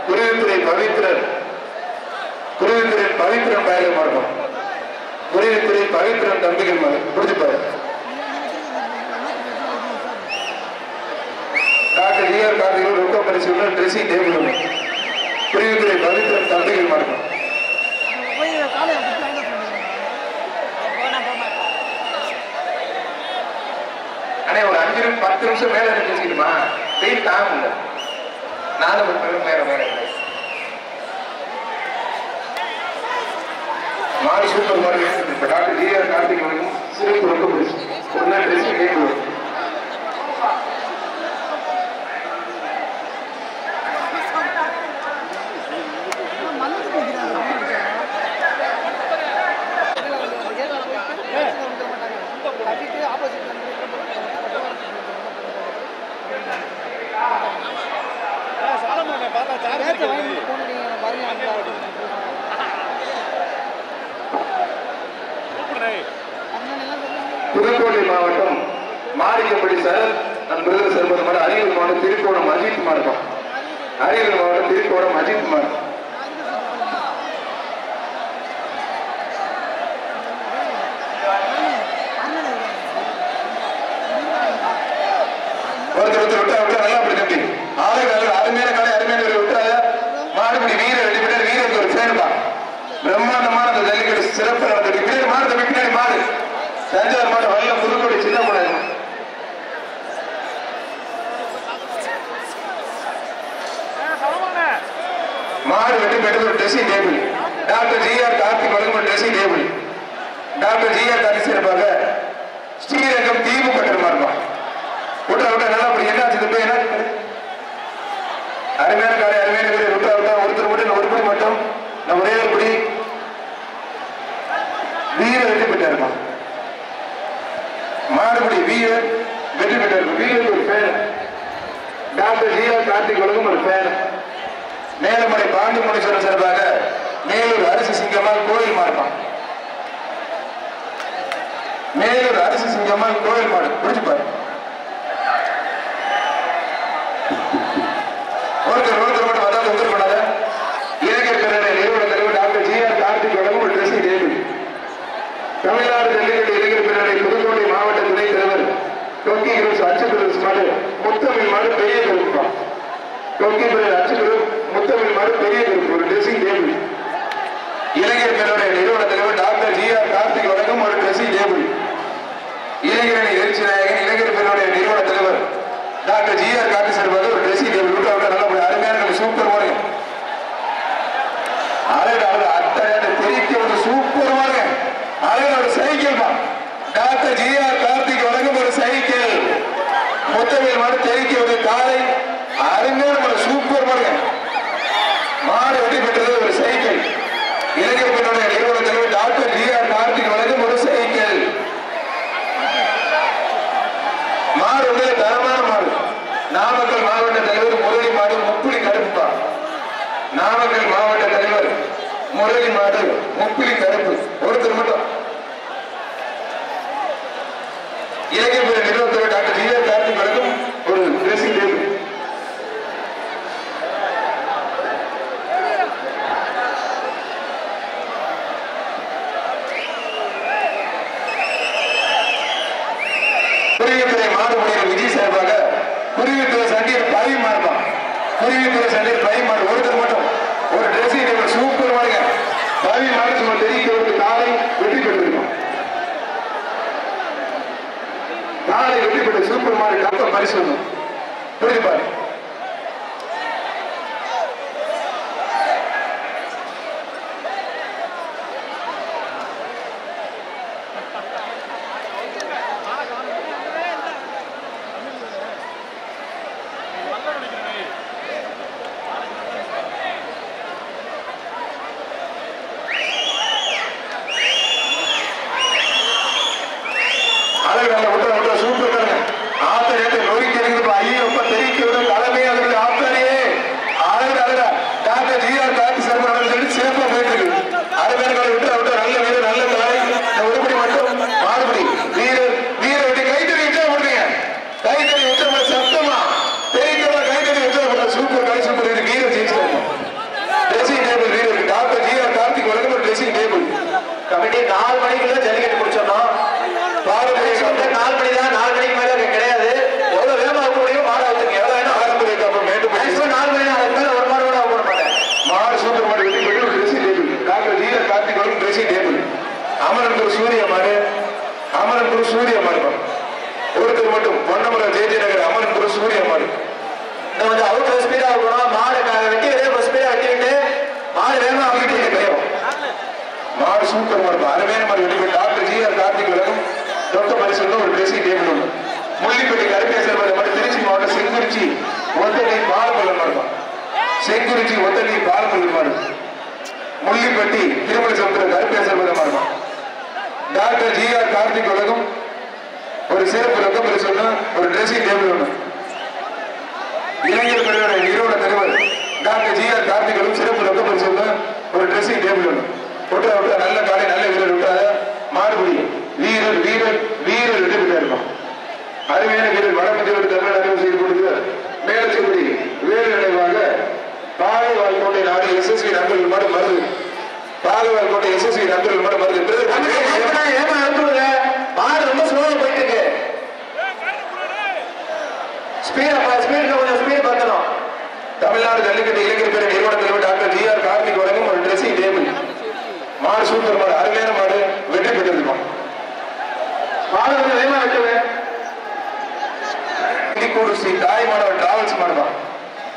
Speaker 1: குருவித்துறை பவித்திரன் பயணம் மாவட்டம் குருவித்துறை பவித்திரன் தம்பிகள் மாடு புரிஞ்சுப்பாரு. டாக்டர் ஜிஆர் கார்த்திகேயன் ரொக்க பரிசு ட்ரெஸ்ஸிங் டேபிள். குருவித்துறை பவித்திரன் தம்பிகள் மாடு அண்ணே ஒரு 5-10 நிமிஷம் மேல பேசிக்கிட்டுமா வெயில் தாங்க முடியல. நானும் மேல மாடு சூப்பர் மாடு டாக்டர் ஜிஆர் கார்த்திகேயன் சிறப்பு ரொக்க பரிசு ஒரு ட்ரெஸ்ஸிங் டேபிள். புதுக்கோட்டை மாவட்டம் மாரிக்கப்படி சரத் நண்பர்கள் செல்வது மாடு அரியலூர் மாவட்டம் திருக்கோணம் அஜித் மார்க்கம். அரியலூர் மாவட்டம் திருக்கோணம் அஜித் மார்க்கம். ஒருத்தர் விட்டா நல்லா அப்படி தம்பி அருமையான காலை அருமையான விட்டாங்க. மாடுபடி வீரர் ரெண்டு பேர் வீரருக்கு ஒரு ஃபேன் தான். பிரம்மாண்டமான அந்த ஜல்லிக்கட்டு சிறப்பு நடந்தது. பின்னாடி மாடு தம்பி பின்னாடி மாடு தஞ்சாவூர் மாடு வல்ல புதுக்கோட்டை சின்ன மாடு மாடு வெட்டி பெற்றது dressing table. Doctor GR Karthik வழங்கும் dressing table. Doctor GR Karthik சிறப்பாக ஸ்ரீரங்கம் தீபு பட்டமா இருக்கும். விட்டா நல்லா அப்படி என்ன போய் என்ன அருமையான காலை அருமையான பேர் விட்டா ஒருத்தர் மட்டும் ஒரு படி மட்டும் நான் ஒரே ஒரு படி வீரர் வெற்றி பெற்றாருமா. மாடுபடி வீரர் வெற்றி பெற்றார். வீரருக்கு ஒரு பேர் டாக்டர் ஜிஆர் கார்த்திக் வழங்கும் ஒரு பேர். மேலமலை பாண்டி முனீஸ்வரர் சார்பாக மேலூர் அரிசி சிங்கம்மாள் கோயில் மாடுப்பான். மேலூர் அரிசி சிங்கம்மாள் கோயில் மாடு பிடிச்சுப்பாரு. ஒருத்தர் மட்டும் வந்தா தொந்தரவு பண்ணாத. இளைஞர் பிரிவினை நிறுவன தலைவர் டாக்டர் ஜிஆர் கார்த்திக் வழங்கும் ஒரு ட்ரெஸ்ஸிங் டேபிள். தமிழ்நாடு ஜல்லிக்கட்டு இளைஞர் பிரிவினை புதுக்கோட்டை மாவட்ட துணைத் தலைவர் கொக்கி கிரூஸ் அச்சுபிரஸ் மாடு முத்தமிழ் மாடு பெரிய கருப்பு. கொக்கி அச்சுபிரஸ் முத்தமிழ் மாடு பெரிய கருப்பு ஒரு ட்ரெஸ்ஸிங் டேபிள். இளைஞர் பிரிவினை நிறுவன தலைவர் டாக்டர் ஜிஆர் கார்த்திக் வழங்கும் ஒரு ட்ரெஸ்ஸிங் டேபிள். இளைஞரணி எழுச்சி நாயகன் இளைஞர் பிரிவினை நிறுவன தலைவர் டாக்டர் ஜிஆர் கார்த்திக் சார்பாக ஒரு ட்ரெஸ்ஸிங் டேபிள். நல்லா அருமையான சூப்பர் மாடு அத்தனை தெரிவிக்க ஒரு சூப்பர் முப்பிலி கருப்பு ஒருத்தர் மட்டும். இலங்கை பெரிய நிறுவனத்தில் டாக்டர் ஜிஆர் கார்த்திக் வழங்கும் ஒரு டிரெஸ்ஸிங் டேபிள். குருவித்துறை மாடுபடியில் விஜய் சார்பாக குருவித்துறை சண்டியர் பரிமா இருப்பான். குருவித்துறை சண்டியர் பரிமாறு ஒருத்தர் மட்டும் ஒரு டிரெஸ்ஸிங் டேபிள் சூப்பர் மாடுங்க. பரிமாறு சும்மா தெரிவிக்கிறவருக்கு காலை வெற்றி பெற்றிருக்கோம். காலை வெற்றி பெற்ற சூப்பர் மாடு டாக்டர் பரிசு புரிஞ்சு பாரு. கமிட்டி 4 மணிக்குள்ள ஜல்லிக்கட்டு முடிச்சிடணும். 4 மணி தான், 4 மணிக்கு மேல கிடையாது. எவ்வளவு வேகமா ஆக முடியும் மாடு ஆகுதுங்க. எவ்வளவு வேணும் ஆரம்பிக்க அப்புறம் மேட்டு 4 மணி தான். அதுக்கு மேல ஒரு மாடு கூட ஆக மாட்டேன். மாடு சூப்பர் மாடு வெட்டி போட்டு ஒரு dressing table. Doctor GR Karthik வரும் ட்ரெஸ்ஸிங் டேபிள். அமரன்புரம் சூரிய மாடு, அமரன்புரம் சூரிய மாடு ஒருத்தர் மட்டும். பொன்னமரம் ஜெயஜி நகர் அமரன்புரம் சூரிய மாடு. இந்த வந்து அவுட் ஸ்பீடா இருக்கணும். மாடு வெட்டி ஸ்பீடா வெட்டிவிட்டு மாடு வேகமா ஆகிட்டு கிடையாது. மாடு சூப்பர் மாடு அருமையான மாடு வெட்டி டாக்டர் ஜிஆர் கார்த்திக் வழங்கும் ரொக்க பரிசு ஒரு ட்ரெஸ்ஸிங் டேபிள் ஒன்று. முள்ளிப்பட்டி கருப்பேசர் மாடு திருச்சி மாவட்டம் செங்குறிச்சி ஒத்தடி பாலப்பள்ளம் மாடு. செங்குறிச்சி ஒத்தடி பாலப்பள்ளம் மாடு. முள்ளிப்பட்டி திருமலை சமுத்திரம் கருப்பேசர் மாடு. டாக்டர் ஜிஆர் கார்த்திக் வழங்கும் ஒரு சிறப்பு ரொக்க பரிசு ஒரு ட்ரெஸ்ஸிங் டேபிள் ஒன்று. இளைஞர் பெருவரை நிறுவன தலைவர் டாக்டர் ஜிஆர் கார்த்திக் வழங்கும் சிறப்பு ரொக்க பரிசு ஒரு ட்ரெஸ்ஸிங் டேபிள் ஒன்று. விட்டா விட்டா நல்ல காலை நல்ல வீரர் விட்டாத மாடுபடி வீரர் வீரர் வீரர் வெற்றி பெற்றா இருக்கும். அருமையான வீரர் வடமத்தியோடு தமிழ் அறிவு செய்து கொடுத்து மேலச்சபடி வேறு நினைவாக பாகவாய்க்கோட்டை நாடு எஸ்எஸ்வி நண்பர்கள் மாடு மருது. பாகவாய்க்கோட்டை எஸ்எஸ்வி நண்பர்கள் மாடு மருது. மாடு ரொம்ப ஸ்லோவா போயிட்டு இருக்கு. கொஞ்சம் ஸ்பீட் பார்க்கணும். தமிழ்நாடு ஜல்லிக்கட்டு இளைஞர் பேர நிறுவன தலைவர் டாக்டர் ஜிஆர் கார்த்திக் வழங்கும் ஒரு ட்ரெஸ்ஸிங் டேபிள். மாடு சூப்பர் மாடு அருமையான மாடு வெற்றி பெற்றிருக்கோம். மாடு வந்து வேகமா வெட்டுவேன். கிளிக்கூடு ஸ்ரீ தாய்மானவன் டிராவல்ஸ் மாடுதான்.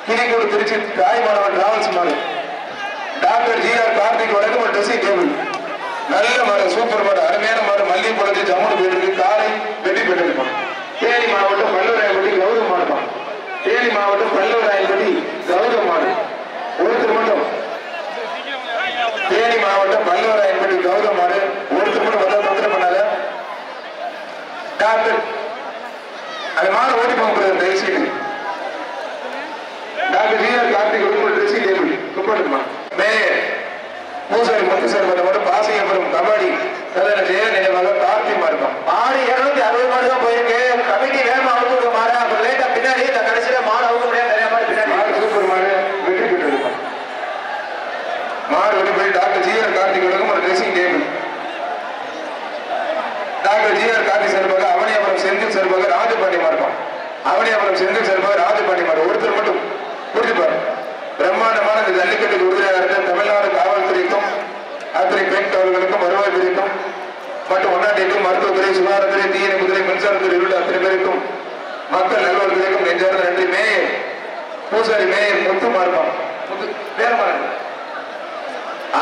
Speaker 1: கிளிக்கூடு திருச்சி தாய்மானவன் டிராவல்ஸ் மாடு. டாக்டர் ஜிஆர் கார்த்திக் வழங்கும் ஒரு ட்ரெஸ்ஸிங் டேபிள். நல்ல மாடு சூப்பர் மாடு அருமையான மாடு மல்லிகை குழந்தை ஜம்முன்னு போயிட்டு காலை வெற்றி பெற்றிருக்கோம். தேனி மாவட்டம் பல்லவராயன்பட்டி கௌதம் மாடுதான். தேனி மாவட்டம் பல்லவராயன்பட்டி கௌதம் மாடு ஒருத்தர் மட்டும். தேனி மாவட்டம் பல்லவராயன்பட்டி கௌதம் மாடு ஒருத்தர் மட்டும் வந்தால் தொந்தரவு பண்ணாத. டாக்டர் அந்த மாடு ஓட்டி போக தயவுசெய்து. டாக்டர் ஜிஆர் கார்த்திக் ஒரு ட்ரெஸ்ஸிங் டேபிள் கும்பிடுமா. மேயர் பூசாரி முத்துசார் மட்டும் பாசிங்கபுரம் கபடி கதன ஜெய நினைவாக கார்த்திக் மாடுப்பான். மாடு 260 மாடு தான் போயிருக்கு. கமிட்டி வேகமா அவுத்து மாடு அப்புறம் லேட்டா பின்னாடி இந்த கடைசியில மாடு அவுக்க முடியாது. நிறைய மாடு பின்னாடி மாடு சூப்பர் மாடு வெற்றி பெற்றிருப்பான். மாடு வெற்றி போய் டாக்டர் ஜிஆர் கார்த்திக் வழங்கும் ஒரு dressing table. Doctor GR Karthik சார்பாக அவனியாபுரம் செந்தில் சார்பாக ராஜபாண்டி மாடுப்பான். அவனியாபுரம் செந்தில் சார்பாக ராஜபாண்டி மாடு ஒருத்தர் மட்டும் புரிஞ்சுப்பாரு. பிரம்மாண்டமான இந்த ஜல்லிக்கட்டுக்கு உறுதியாக இருந்த தமிழ்நாடு காவல்துறைக்கும் அத்தனை பெண் காவல்களுக்கும் வருவாய் துறைக்கும் மற்றும் ஒன்னாட்டிற்கும் மருத்துவத்துறை சுகாதாரத்துறை தீயணைப்புத்துறை மின்சாரத்துறை உள்ள அத்தனை பேருக்கும் மக்கள் நல்வாழ்வுத்துறைக்கும் நெஞ்சார்ந்த நன்றி. மேயர் பூசாரி மேயர் முத்து மாறுப்பான். வேற மாறு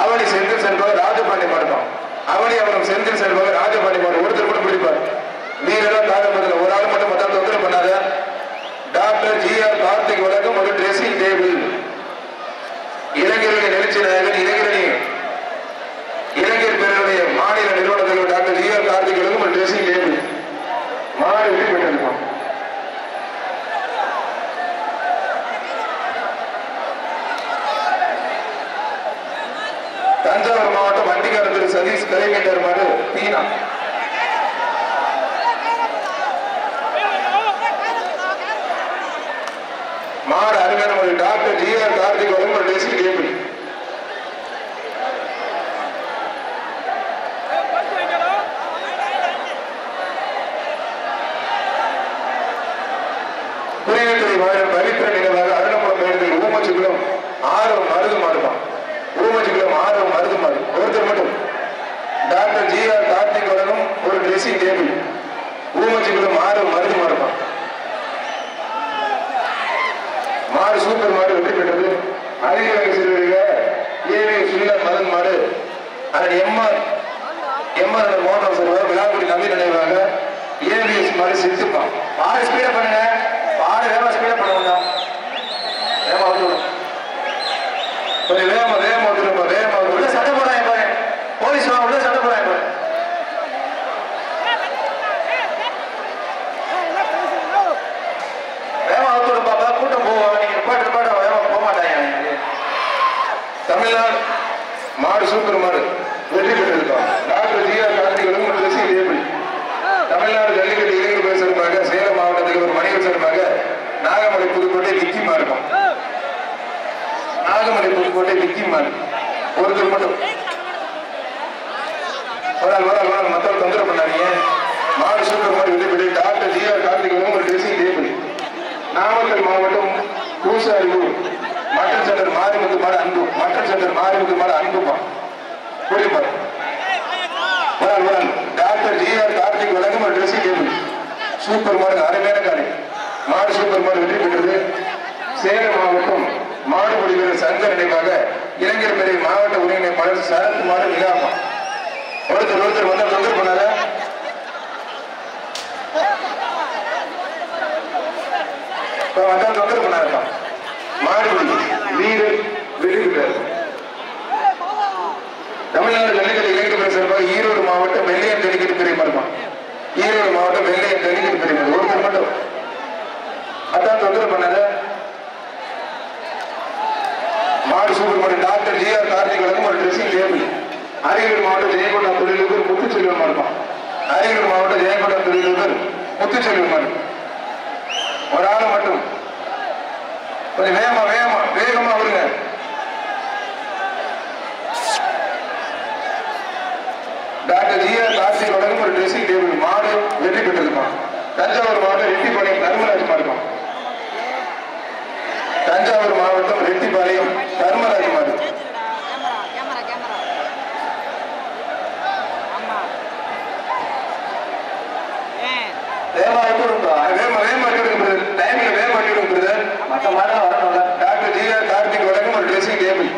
Speaker 1: அவனி செந்தில் செல்வாக ராஜபாண்டி மாடுப்பான். அவனி அவரும் செந்தில் செல்வாக ராஜபாண்டி மாடு ஒருத்தர் கூட பிடிப்பார். நீரெல்லாம் தாக்கப்பதில் ஒரு ஆள் மட்டும் மொத்தம் தொந்தரவு பண்ணாத. டாக்டர் ஜிஆர் கார்த்திக் வழங்கும் ஒரு ட்ரெஸ்ஸிங் டேபிள். இளைஞர்களின் எழுச்சி நாயகன் இளைஞர் பேருடைய மாநில நிறுவன தலைவர் டாக்டர் ஜிஆர் கார்த்திக் வழங்கும் ஒரு ட்ரெஸ்ஸிங் டேபிள். மாடு வெற்றி பெற்றிருக்கோம். தஞ்சாவூர் மாவட்டம் அருமையான ஒரு டாக்டர் ஜிஆர் கார்த்திக் வழங்கும் டெசி கேபி. குறையத்துறை மாநிலம் பவித்திர நினைவாக அருணபுரம் பேருந்தில் ஊமச்சிக்குளம் ஆர்வம் மருது மாறுபான். ஊமச்சிக்குளம் ஆர்வம் மருது மாறு ஒருத்தர் மட்டும் டாக்டர் ஜிஆர் கார்த்திக் வழங்கும் ஒரு ட்ரெஸ்ஸிங் டேபிள். ஊமச்சிக்குளம் ஆர்வம் மருது மாறுபான். மாடு சூப்பர் மாடு வெற்றி பெற்றது. அதிக சிறுவர்கள் ஏவி சுல்லா மதன் மாடு அதன் எம்ஆர் மோகன் சார் விழாக்குடி நம்பி நினைவாக ஏவிஎஸ் மாடு சித்துப்பான். மாடு ஸ்பீடா பண்ணுங்க. மாடு வேகமா ஸ்பீடா பண்ணுங்க. வேகமா வந்துடும். கொஞ்சம் வேகமா வந்துடும். வேகமா உள்ள சண்டை போறாங்க பாரு. போலீஸ் உள்ள சண்டை போறாங்க பாரு. வேகமா வந்துடும் பாப்பா. கூட்டம் போவோம். நீங்க பாட்டு வேகமா போக மாட்டாங்க. தமிழ்நாடு மாடு சூப்பர் மாடு வெற்றி பெற்றிருக்கோம். டாக்டர் ஜிஆர் கார்த்திகளும் ட்ரெஸ்ஸிங் டேபிள். தமிழ்நாடு ஜல்லிக்கட்டு இளைஞர் பேர் சார்பாக சேலம் மாவட்டத்தில் ஒரு மணிகள் சார்பாக நாகமலை புதுக்கோட்டை விக்கிமா இருக்கும். நாகமலை புதுக்கோட்டை விக்கிமா ஒருத்தர் மட்டும் வரால் மற்றவர் தொந்தரவு பண்ணாதீங்க. மாடு சூப்பர் மாடு வெற்றி பெற்று டாக்டர் ஜிஆர் கார்த்திகளும் ஒரு ட்ரெஸ்ஸிங் டேபிள். நாமக்கல் மாவட்டம் பூசாரியூர் மட்டன் சென்டர் மாரிமுத்து மாடு அன்பு. மட்டன் சென்டர் மாரிமுத்து மாடு அன்புப்பான். புரியுமா? டாக்டர் ஜிஆர் கார்த்திக் வழங்கும் ஒரு ட்ரெஸ்ஸிங் டேபிள். சூப்பர் மாடு அருமையான காலை. மாடு சூப்பர் மாடு வெற்றி பெற்றது. சேலம் மாவட்டம் மாடுபடி வீரர் சங்க நினைவாக இளைஞர் பெரிய மாவட்ட ஒருங்கிணைப்பாளர் சரத் மாடு விழாமா. ஒருத்தர் வந்து தொந்தரவு பண்ணாத. தொந்தரவு பண்ணாருப்பா. மாடுபடி வீரர் வெற்றி பெற்றார். தமிழ்நாடு ஜல்லிக்கட்டு இளைஞர் பேர் சார்பாக ஈரோடு மாவட்டம் வெள்ளையன் ஜல்லிக்கட்டு பிரிவு. ஈரோடு மாவட்டம் வெள்ளையன் ஜல்லிக்கட்டு பிரிவு ஒருத்தர் மட்டும் அதான் தொந்தரவு பண்ணாத. மாடு சூப்பர் மாடு டாக்டர் ஜிஆர் கார்த்திக் வழங்கும் ஒரு ட்ரெஸ்ஸிங் டேபிள். அரியலூர் மாவட்டம் ஜெயங்கொண்டம் தொழிலூர் முத்துச்செல்வன் மாடுப்பான். அரியலூர் மாவட்டம் ஜெயங்கொண்டம் தொழிலூர் முத்துச்செல்வன் மாடு. ஒரு ஆளு மட்டும் கொஞ்சம் வேகமா வருங்க. டாக்டர் ஜிஆர் கார்த்திக் வழங்கும் ஒரு ட்ரெஸ்ஸிங் டேபிள். மாடு வெற்றி பெற்றிருப்பான். தஞ்சாவூர் மாவட்டம் ரெட்டிப்பாளையம் தர்மராஜ் மாடுப்பான். தஞ்சாவூர் மாவட்டம் ரெட்டிப்பாளையம் தர்மராஜ் மாடு. டாக்டர் ஜிஆர் கார்த்திக் வழங்கும் ஒரு ட்ரெஸ்ஸிங் டேபிள்.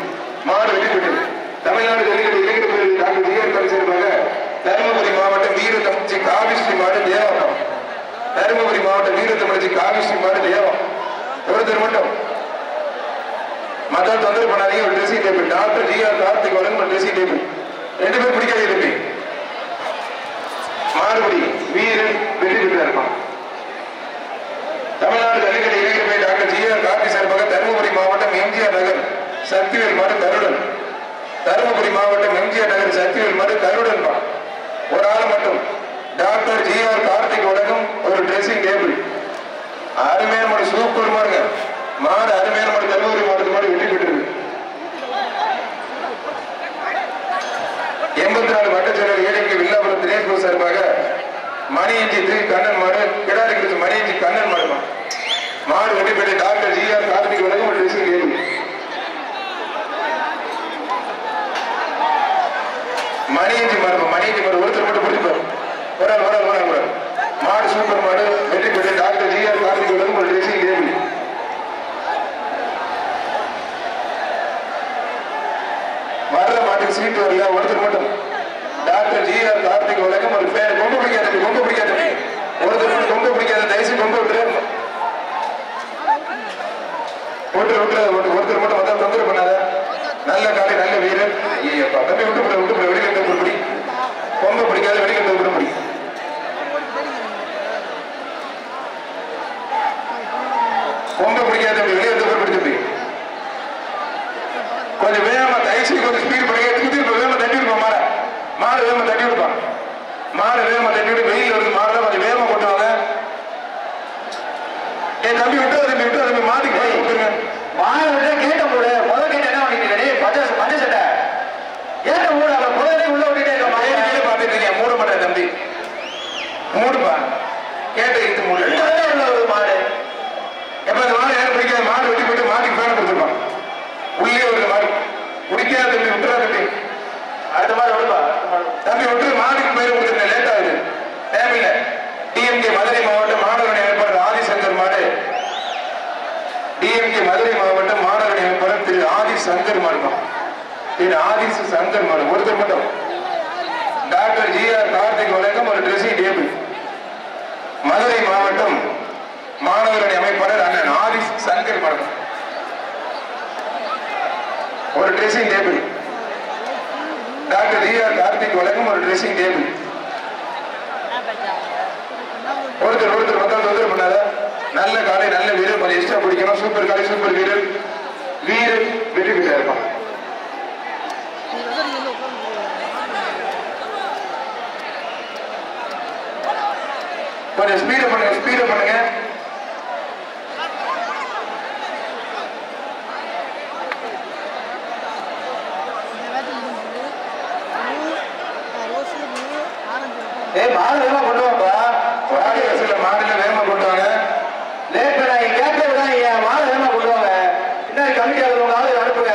Speaker 1: மாடு வெற்றி பெற்றது. தமிழ்நாடு ஜல்லிக்கட்டு இளைஞர் டாக்டர் ஜிஆர் பரிசீலமாக தருமபுரி மாவட்டம் வீரத்தமிழ்ச்சி காவிஸ்ரீ மாடு தேவம். தருமபுரி மாவட்டம் வீரத்தமிழ்ச்சி காவிஸ்ரீ மாடு தேவம். ஒருத்தர் மட்டும் மற்ற தொந்தரவு பண்ணாதீங்க. ஒரு dressing table. Doctor GR Karthik வழங்கும் ஒரு ட்ரெஸ்ஸிங் டேபிள். ரெண்டு பேர் பிடிக்காது தம்பி. மாறுபடி வீரன் வெற்றி பெற்று இருப்பான். தமிழ்நாடு ஜல்லிக்கட்டு இளைஞர் டாக்டர் ஜிஆர் கார்த்திக் சார்பாக தருமபுரி மாவட்டம் எம்ஜிஆர் நகர் சக்திவேல் மாடு கருடன். தருமபுரி மாவட்டம் எம்ஜிஆர் நகர் சக்திவேல் மாடு கருடன். ஒரு ஆள் மட்டும் டாக்டர் ஜிஆர் கார்த்திக் வழங்கும் ஒரு ட்ரெஸ்ஸிங் டேபிள். அருமையான மாடு சூப்பர் மாடுங்க. மாடு அருமையான மாடு. தருமபுரி மாவட்டத்து மாடு வெற்றி பெற்றது. 84 வட்டச்செயலர் ஏடிக்கு வில்லாபுரம் தினேஷ் சார்பாக மணியஞ்சி திரு கண்ணன் மாடு கிடாரி குறித்து மணியஞ்சி கண்ணன் மாடு. மாடு வெற்றி பெற்று டாக்டர் ஜிஆர் கார்த்திக் வழங்கும் ஒரு ட்ரெஸ்ஸிங் டேபிள். மணியஞ்சி மாடு ஒருத்தர் மட்டும் பிடிப்பார். ஒரு மாடு சூப்பர் மாடு வெற்றி பெற்று டாக்டர் ஜிஆர் கார்த்திக் வழங்கும் ஒரு ட்ரெஸ்ஸிங் டேபிள். வர்ற மாட்டுக்கு சீட்டு வரல. ஒருத்தர் மட்டும் டாக்டர் ஜிஆர் கார்த்திக் வழங்கும் ஒரு பேர். கொம்பு பிடிக்காத ஒருத்தர் மட்டும் கொம்பு பிடிக்காத. தயவுசு கொம்பு விட்டுரு. ஒருத்தர் மட்டும் வந்தா தொந்தரவு பண்ணாத. நல்ல காலை நல்ல வீரர். தம்பி விட்டு வெளியில பிடி. கொம்பு பிடிக்காத வெளியில பிடி. கொம்பு பிடிக்காத வெளியே பிடிச்சி கொஞ்சம் வேகமா தயவுசெய்து கொஞ்சம் ஸ்பீட் பண்ணி வேகமா தட்டி விடுப்பான். மாடு வேகமா தட்டி விடுப்பான். மாடு வேகமா தட்டி விட்டு வெயில் வருது. மாடு கொஞ்சம் வேகமா கொண்டு வாங்க. என் தம்பி விட்டு மாட்டுக்கு விட்டுருங்க. முடியலப்பா. கேட்ட இழுத்து முடியல ஒரு மாடு. எப்ப அந்த மாடு யாரும் பிடிக்காத மாடு வெட்டி போட்டு மாட்டுக்கு பேன கொடுத்துருப்பான். உள்ளே ஒரு மாடு குடிக்காத தம்பி விட்டுறா தம்பி. அடுத்த மாதிரி விடுப்பா தம்பி விட்டு மாட்டுக்கு பேர் கொடுத்துருங்க. லேட் ஆகுது டைம் இல்லை. டிஎம்கே மதுரை மாவட்டம் மாணவரணி அமைப்பாளர் ஆதிசங்கர் மாடு. டிஎம்கே மதுரை மாவட்டம் மாணவரணி அமைப்பாளர் திரு ஆதிசங்கர் மாடுமா திரு ஆதிசு சங்கர் மாடு. ஒருத்தர் மட்டும் டாக்டர் ஜிஆர் கார்த்திக் வழங்கும் ஒரு ட்ரெஸ்ஸிங் டேபிள். மதுரை மாவட்டம் மாணவரணி அமைப்பாளர் அண்ணன் ஆதிஸ் சங்கர் மாடு ஒரு dressing table. Doctor GR Karthik வழங்கும் ஒரு ட்ரெஸ்ஸிங் டேபிள். ஒருத்தர் ஒருத்தர் மக்கள் தொந்தரவு பண்ணாத. நல்ல காலை நல்ல வீரர் கொஞ்சம் எக்ஸ்ட்ரா பிடிக்கணும். சூப்பர் காலை சூப்பர் வீரர் வீரர் வெற்றி பெற்றா இருக்கும். கொஞ்சம் ஸ்பீட பண்ணுங்க ஸ்பீட பண்ணுங்க. மாடு வேகமா கொண்டு வாப்பா. வாடி வசூல மாடுல வேகமா கொண்டு வாங்க. லேட் பண்ணாங்க கேட்க விடாங்க. மாடு வேகமா கொண்டு வாங்க. பின்னாடி கமிட்டி ஆகுறவங்க ஆளு அனுப்புங்க.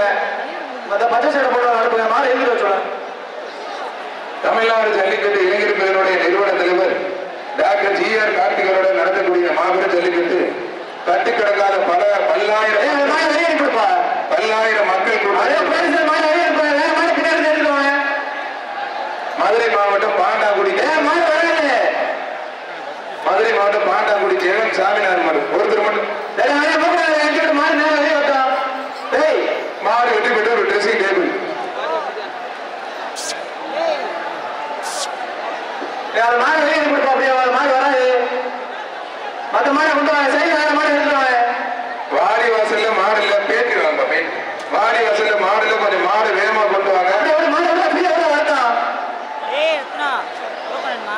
Speaker 1: அந்த பச்சை சட்டை போடுறவங்க அனுப்புங்க. மாடு எழுதி வச்சுடுவாங்க. தமிழ்நாடு ஜல்லிக்கட்டு இளைஞர் பேருடைய நிறுவன தலைவர் டாக்டர் ஜிஆர் கார்த்திகரோட நடத்தக்கூடிய மாபெரும் ஜல்லிக்கட்டு கட்டுக்கிடக்காத பல்லாயிரம் மக்கள் மதுரை மாவட்டம் பாண்டாங்குடி மதுரை மாவட்டம் பாண்டாங்குடி ஜெகன் சாமிநாதன் மாடு. ஒருத்தர் மட்டும் மாடு வெட்டி பெற்ற ஒரு ட்ரெஸ்ஸிங் டேபிள். மாடு வெளியே கொடுப்போம். அப்படியே மாடு வராது. மற்ற மாடு கொண்டு வாங்க. சரி வேற மாடு எடுத்துருவாங்க. வாடி வாசல்ல மாடு இல்ல பேட்டிடுவாங்க. வாடி வாசல்ல மாடு இல்ல கொஞ்சம் மாடு வேகமா கொண்டு வாங்க.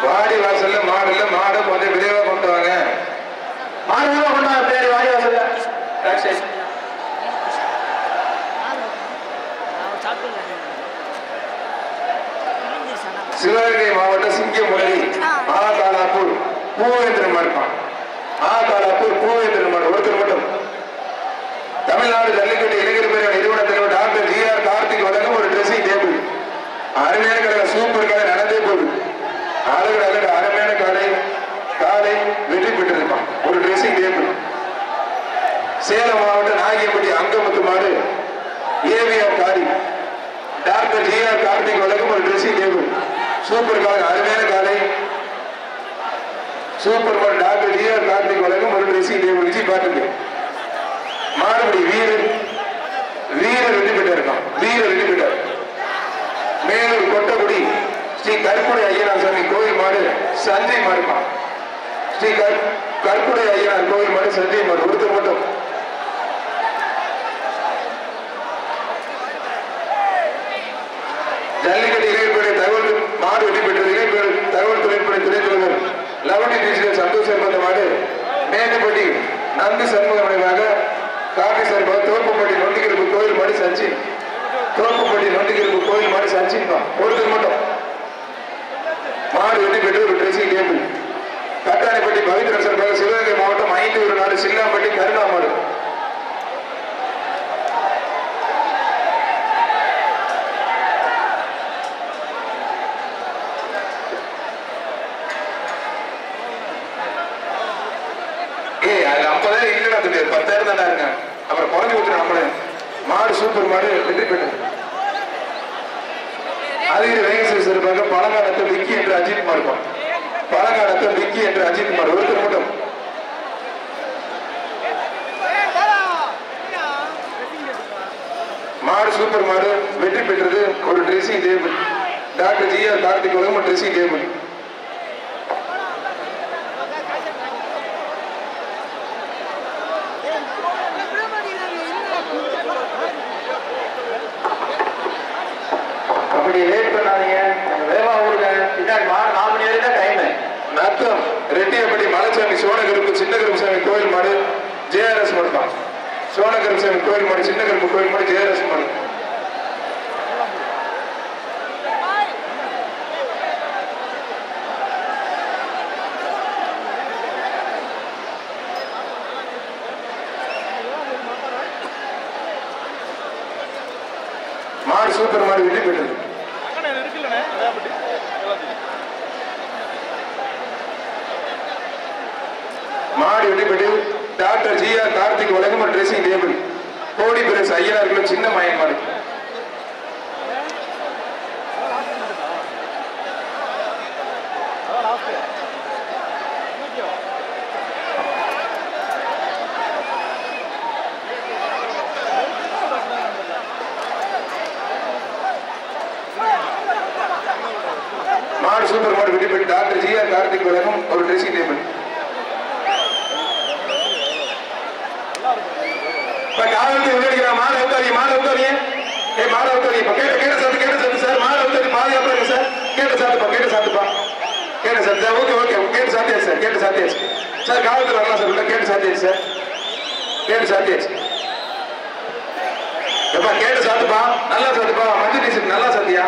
Speaker 1: வாடி வாசல்ல மாடு இல்ல மாடு கொஞ்சம் விரைவா கொண்டு வாங்க. மாடு வேகமா கொண்டு வாங்க. பேரு வாடி வாசல்ல சிவகங்கை மாவட்டம் சிங்கமுரளி ஆகாலாப்பூர் பூவேந்திரன் மாடுப்பான். ஆகாலாப்பூர் பூவேந்திரன் மாடு. ஒருத்தர் மட்டும் தமிழ்நாடு ஜல்லிக்கட்டு இளைஞர் பேரவை நிறுவன தலைவர் டாக்டர் ஜிஆர் கார்த்திக் வழங்கும் ஒரு ட்ரெஸ்ஸிங் டேபிள். அருமையான கடை சூப்பர் கடை நடந்தே போகுது. அழகு அழகு அருமையான கடை காலை வெற்றி பெற்றிருப்பான். ஒரு ட்ரெஸ்ஸிங் டேபிள். சேலம் மாவட்டம் நாகியப்பட்டி அங்கமுத்து மாடு ஏவிஆர் காரி டாக்டர் ஜிஆர் கார்த்திக் வழங்கும் ஒரு ட்ரெஸ்ஸிங் டேபிள். சூப்பர் காலை அருமையான காலை சூப்பர் மாடு டாக்டர் ஜிஆர் கார்த்திக் வழங்கும் ஒரு ட்ரெஸ்ஸிங் டேபிள். விஜய் பாட்டுக்கு மாடுபடி வீரர் வீரர் வெற்றி பெற்று இருக்கான். வீரர் வெற்றி பெற்றார். மேலூர் கொட்டக்குடி ஸ்ரீ கற்குடை ஐயனார் சாமி கோயில் மாடு சஞ்சய் மாடுப்பான். ஸ்ரீ கற்குடை ஐயனார் கோயில் மாடு சஞ்சய் மாடு. ஒருத்தர் மட்டும் ஜல்லிக்கட்டு இளைஞர்களுடைய தகவல் மாடு வெற்றி பெற்றது. இளைஞர்கள் தகவல் தொழில்நுட்ப துணைத் தலைவர் லவணி டிஜிட்டல் சந்தோஷ் என்பந்த மாடு மேட்டுப்பட்டி நம்பி சண்முக நினைவாக காப்பி சார்பாக தோப்புப்பட்டி நொண்டிகிருப்பு கோயில் மாடு சச்சி தோப்புப்பட்டி நொண்டிகிருப்பு கோயில் மாடு சச்சின்பான். ஒருத்தர் மட்டும் மாடு வெற்றி பெற்று ஒரு ட்ரெஸ்ஸிங் டேபிள். கட்டாணிப்பட்டி பவித்ரன் சார்பாக சிவகங்கை மாவட்டம் 5 சில்லாம்பட்டி கருணா மாடு. அது 50,000 இல்லைன்னா 10,000 தானே இருங்க. அப்புறம் குறைஞ்சு கொடுத்துரு நம்மளே. மாடு சூப்பர் மாடு வெற்றி பெற்று அதிக வேகசேஸ் இருப்பாங்க. பழங்காலத்தை விக்கி என்று அஜித் மாடுப்பான். பழங்காலத்தை விக்கி என்று அஜித் மாடு. ஒருத்தர் மட்டும் மாடு சூப்பர் மாடு வெற்றி பெற்றது ஒரு dressing table. Doctor GR Karthik வழங்கும் ட்ரெஸ்ஸிங் டேபிள். அப்படி லேட் பண்ணாதீங்க. வேகமா ஊருங்க. பின்னாடி மாடு 4 மணி வரைக்கும் தான் டைம். நத்தம் ரெட்டியப்பட்டி மலைச்சாமி சோனகருப்பு சின்ன கருப்புசாமி கோயில் மாடு ஜேஆர்எஸ் மாடுப்பான். சோனகருப்புசாமி கோயில் மாடு சின்ன கருப்பு கோயில் மாடு ஜேஆர்எஸ் மாடு. சூப்பர் மாடு வெற்றி பெற்றது. மாடு வெற்றி பெற்று டாக்டர் ஜிஆர் கார்த்திக் வழங்கும் ஒரு ட்ரெஸ்ஸிங் டேபிள் கோடி பிரஸ் ஐயனார்களும் சின்ன மயன் மாடு. மாடு சூப்பர் மாடு வெற்றி பெற்று டாக்டர் ஜிஆர் கார்த்திக் வழங்கும் ஒரு ட்ரெஸ்ஸிங் டேபிள். காவல்துறை உள்ளடிக்கிற மாலை உட்காரிங்க, மாலை உட்காரிங்க, மாலை உட்காரிங்க. கேட்ட சாத்து சார், மாலை உட்காரி பாதுகாப்பா இருக்கு சார். கேட்ட சாத்துப்பா சார். ஓகே கேட்டு சாத்தியாச்சு சார், கேட்டு சாத்தியாச்சு சார். காவல்துறை வரலாம் சார், உள்ள கேட்டு சாத்தியாச்சு சார், கேட்டு சாத்தியாச்சு. எப்பா கேட்டு சாத்துப்பா, நல்லா சாத்துப்பா, மஞ்சள் டீசர்ட் நல்லா சாத்தியா.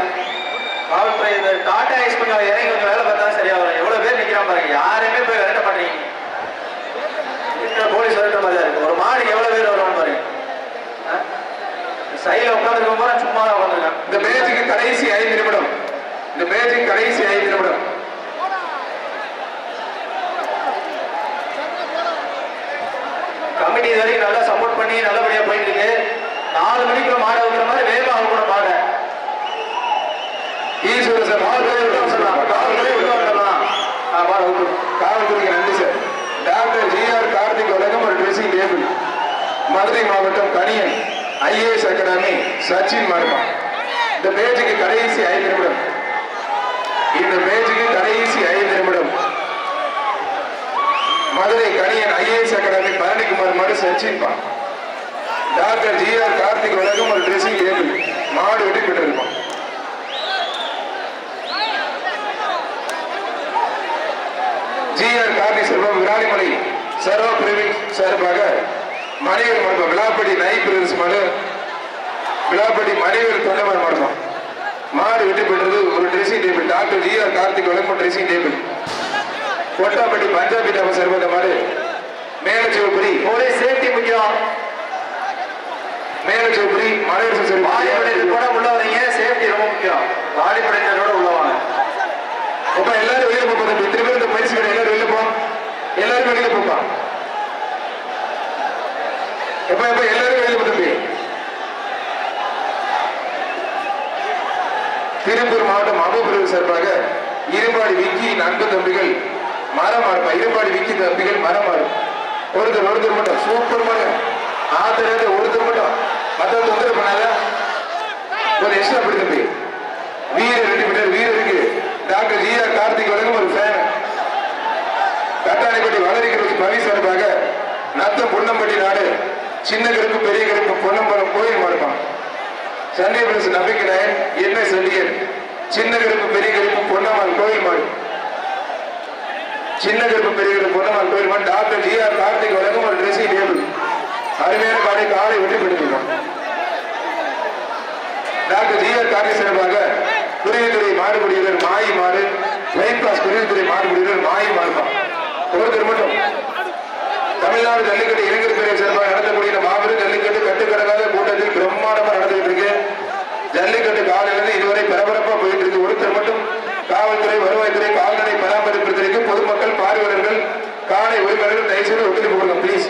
Speaker 2: காவல்துறை இந்த டாடா ஐஸ் கொஞ்சம் இறங்கி கொஞ்சம் வேலை பார்த்தா சரியா வரும். எவ்வளவு பேர் நிக்கிறான் பாருங்க, யாருமே போய் விரட்ட மாட்டீங்க. போலீஸ் விரட்ட மாதிரி தான் இருக்கு. ஒரு மாடு எவ்வளவு பேர் வருவான்னு பாருங்க. சைல உட்காந்துருக்கும் போது சும்மா தான் உட்காந்துருக்கேன்.
Speaker 1: இந்த பேச்சுக்கு கடைசி 5 நிமிடம். இந்த பேச்சுக்கு கடைசி 5 நிமிடம்.
Speaker 2: கமிட்டி இது வரைக்கும் நல்லா சப்போர்ட் பண்ணி நல்லபடியா போயிட்டு இருக்கு. 4 மணிக்குள்ள மாட வைக்கிற மாதிரி வேகமா அவங்க கூட மாட
Speaker 1: ஈஸ்வர சார் காவல்துறைக்கு நன்றி சார். டாக்டர் ஜிஆர் கார்த்திக் வழங்கும் ஒரு ட்ரெஸ்ஸிங் டேபிள் மதுரை மாவட்டம் கணியன் ஐஏஎஸ் அகாடமி சச்சின் மார்மா. இந்த பேச்சுக்கு கடைசி 5 நிமிடம். இந்த பேச்சுக்கு கடைசி 5 நிமிடம். மதுரை கணியன் ஐஏஎஸ் அகாடமி பழனிக்குமார் மாடு சச்சின் பா. டாக்டர் ஜிஆர் கார்த்திக் வழங்கும் ஒரு ட்ரெஸ்ஸிங் டேபிள் மாடு வெற்றி பெற்றிருப்பான். ஜிஆர் கார்த்திக் செல்வம் விராலிமலை சர்வ பிரிவு சார்பாக மணிவேல் மண்டபம் விழாப்படி நை பிரதேச மாடு விழாப்படி மணிவேல் தொண்டமர் மண்டபம் மாடு வெற்றி பெற்றது ஒரு dressing table. Doctor GR Karthik வழங்கும் ட்ரெஸ்ஸிங் டேபிள். கொட்டாப்பட்டி பஞ்சாபி டாம சர்வத மாடு மேலச்சிவபுரி
Speaker 2: போலீஸ் சேஃப்டி முக்கியம்.
Speaker 1: மேலச்சிவபுரி மலையரசு சரி
Speaker 2: கூட உள்ள வரீங்க, சேஃப்டி ரொம்ப முக்கியம். வாடிப்படையினரோட உள்ளவாங்க.
Speaker 1: அப்ப எல்லாரும் வெளியே போப்போம். இத்தனை பேர் இந்த பரிசு கடை எல்லாரும் வெளியே போ. எல்லாரும் வெளியே போப்பா. எப்ப எல்லாரும் வெளியே போ தம்பி. திருப்பூர் மாவட்டம் அபுபிரிவு சார்பாக இரும்பாடி விக்கி நண்பு தம்பிகள் மரமாறுப்பா. இரும்பாடி விக்கி தம்பிகள் மரமாறு. ஒருத்தர் மட்டும் சூப்பர் மாடு. ஆத்திர ஒருத்தர் மட்டும் மற்ற தொந்தரவு பண்ணாத. ஒரு எக்ஸ்ட்ரா படி தம்பி. வீரர் 2 மீட்டர் வீரருக்கு டாக்டர் ஜிஆர் கார்த்திக் வழங்கும் ஒரு ஃபேன். கட்டாணிப்பட்டி வளரிக்கிற பவி சார்பாக நத்தம் பொன்னம்பட்டி நாடு சின்ன கருப்பு பெரிய கருப்பு பொன்னம்பலம் கோயில் மாடுப்பான். சண்டே பிளஸ் நம்பிக்கை நாயன் என்ன செல்லியன் சின்ன கருப்பு பெரிய கருப்பு பொன்னம்மாள் கோயில் மாடு. சின்ன கருப்பு பெரிய கருப்பு பொன்னம்மாள் கோயில் மாடு. டாக்டர் ஜிஆர் கார்த்திக் வழங்கும் ஒரு ட்ரெஸ்ஸிங் டேபிள் அருமையான காலை காலை வெற்றி பெற்றிருக்கோம். டாக்டர் ஜிஆர் கார்த்திக் சார்பாக குருவித்துறை மாடுபடி வீரர் மாயி மாடு பைபாஸ் குருவித்துறை மாடுபடி வீரர் மாயி மாடுப்பான். ஒருத்தர் மட்டும் தமிழ்நாடு ஜல்லிக்கட்டு இளைஞர் பேரவை சார்பாக நடத்தக்கூடிய மாபெரும் ஜல்லிக்கட்டு கட்டுக்கடங்காத கூட்டத்தில் பிரம்மாண்டமா நடந்துட்டு இருக்கு. ஜல்லிக்கட்டு காலையிலிருந்து இதுவரை பரபரப்பா போயிட்டு இருக்கு. ஒருத்தர் மட்டும் காவல்துறை வருவாய்த்துறை கால்நடை பராமரிப்பு துறைக்கு பொதுமக்கள் பார்வையாளர்கள் காலை உரிமையாளர்கள் தயவுசெய்து ஒத்துழைப்பு கொடுங்க ப்ளீஸ்.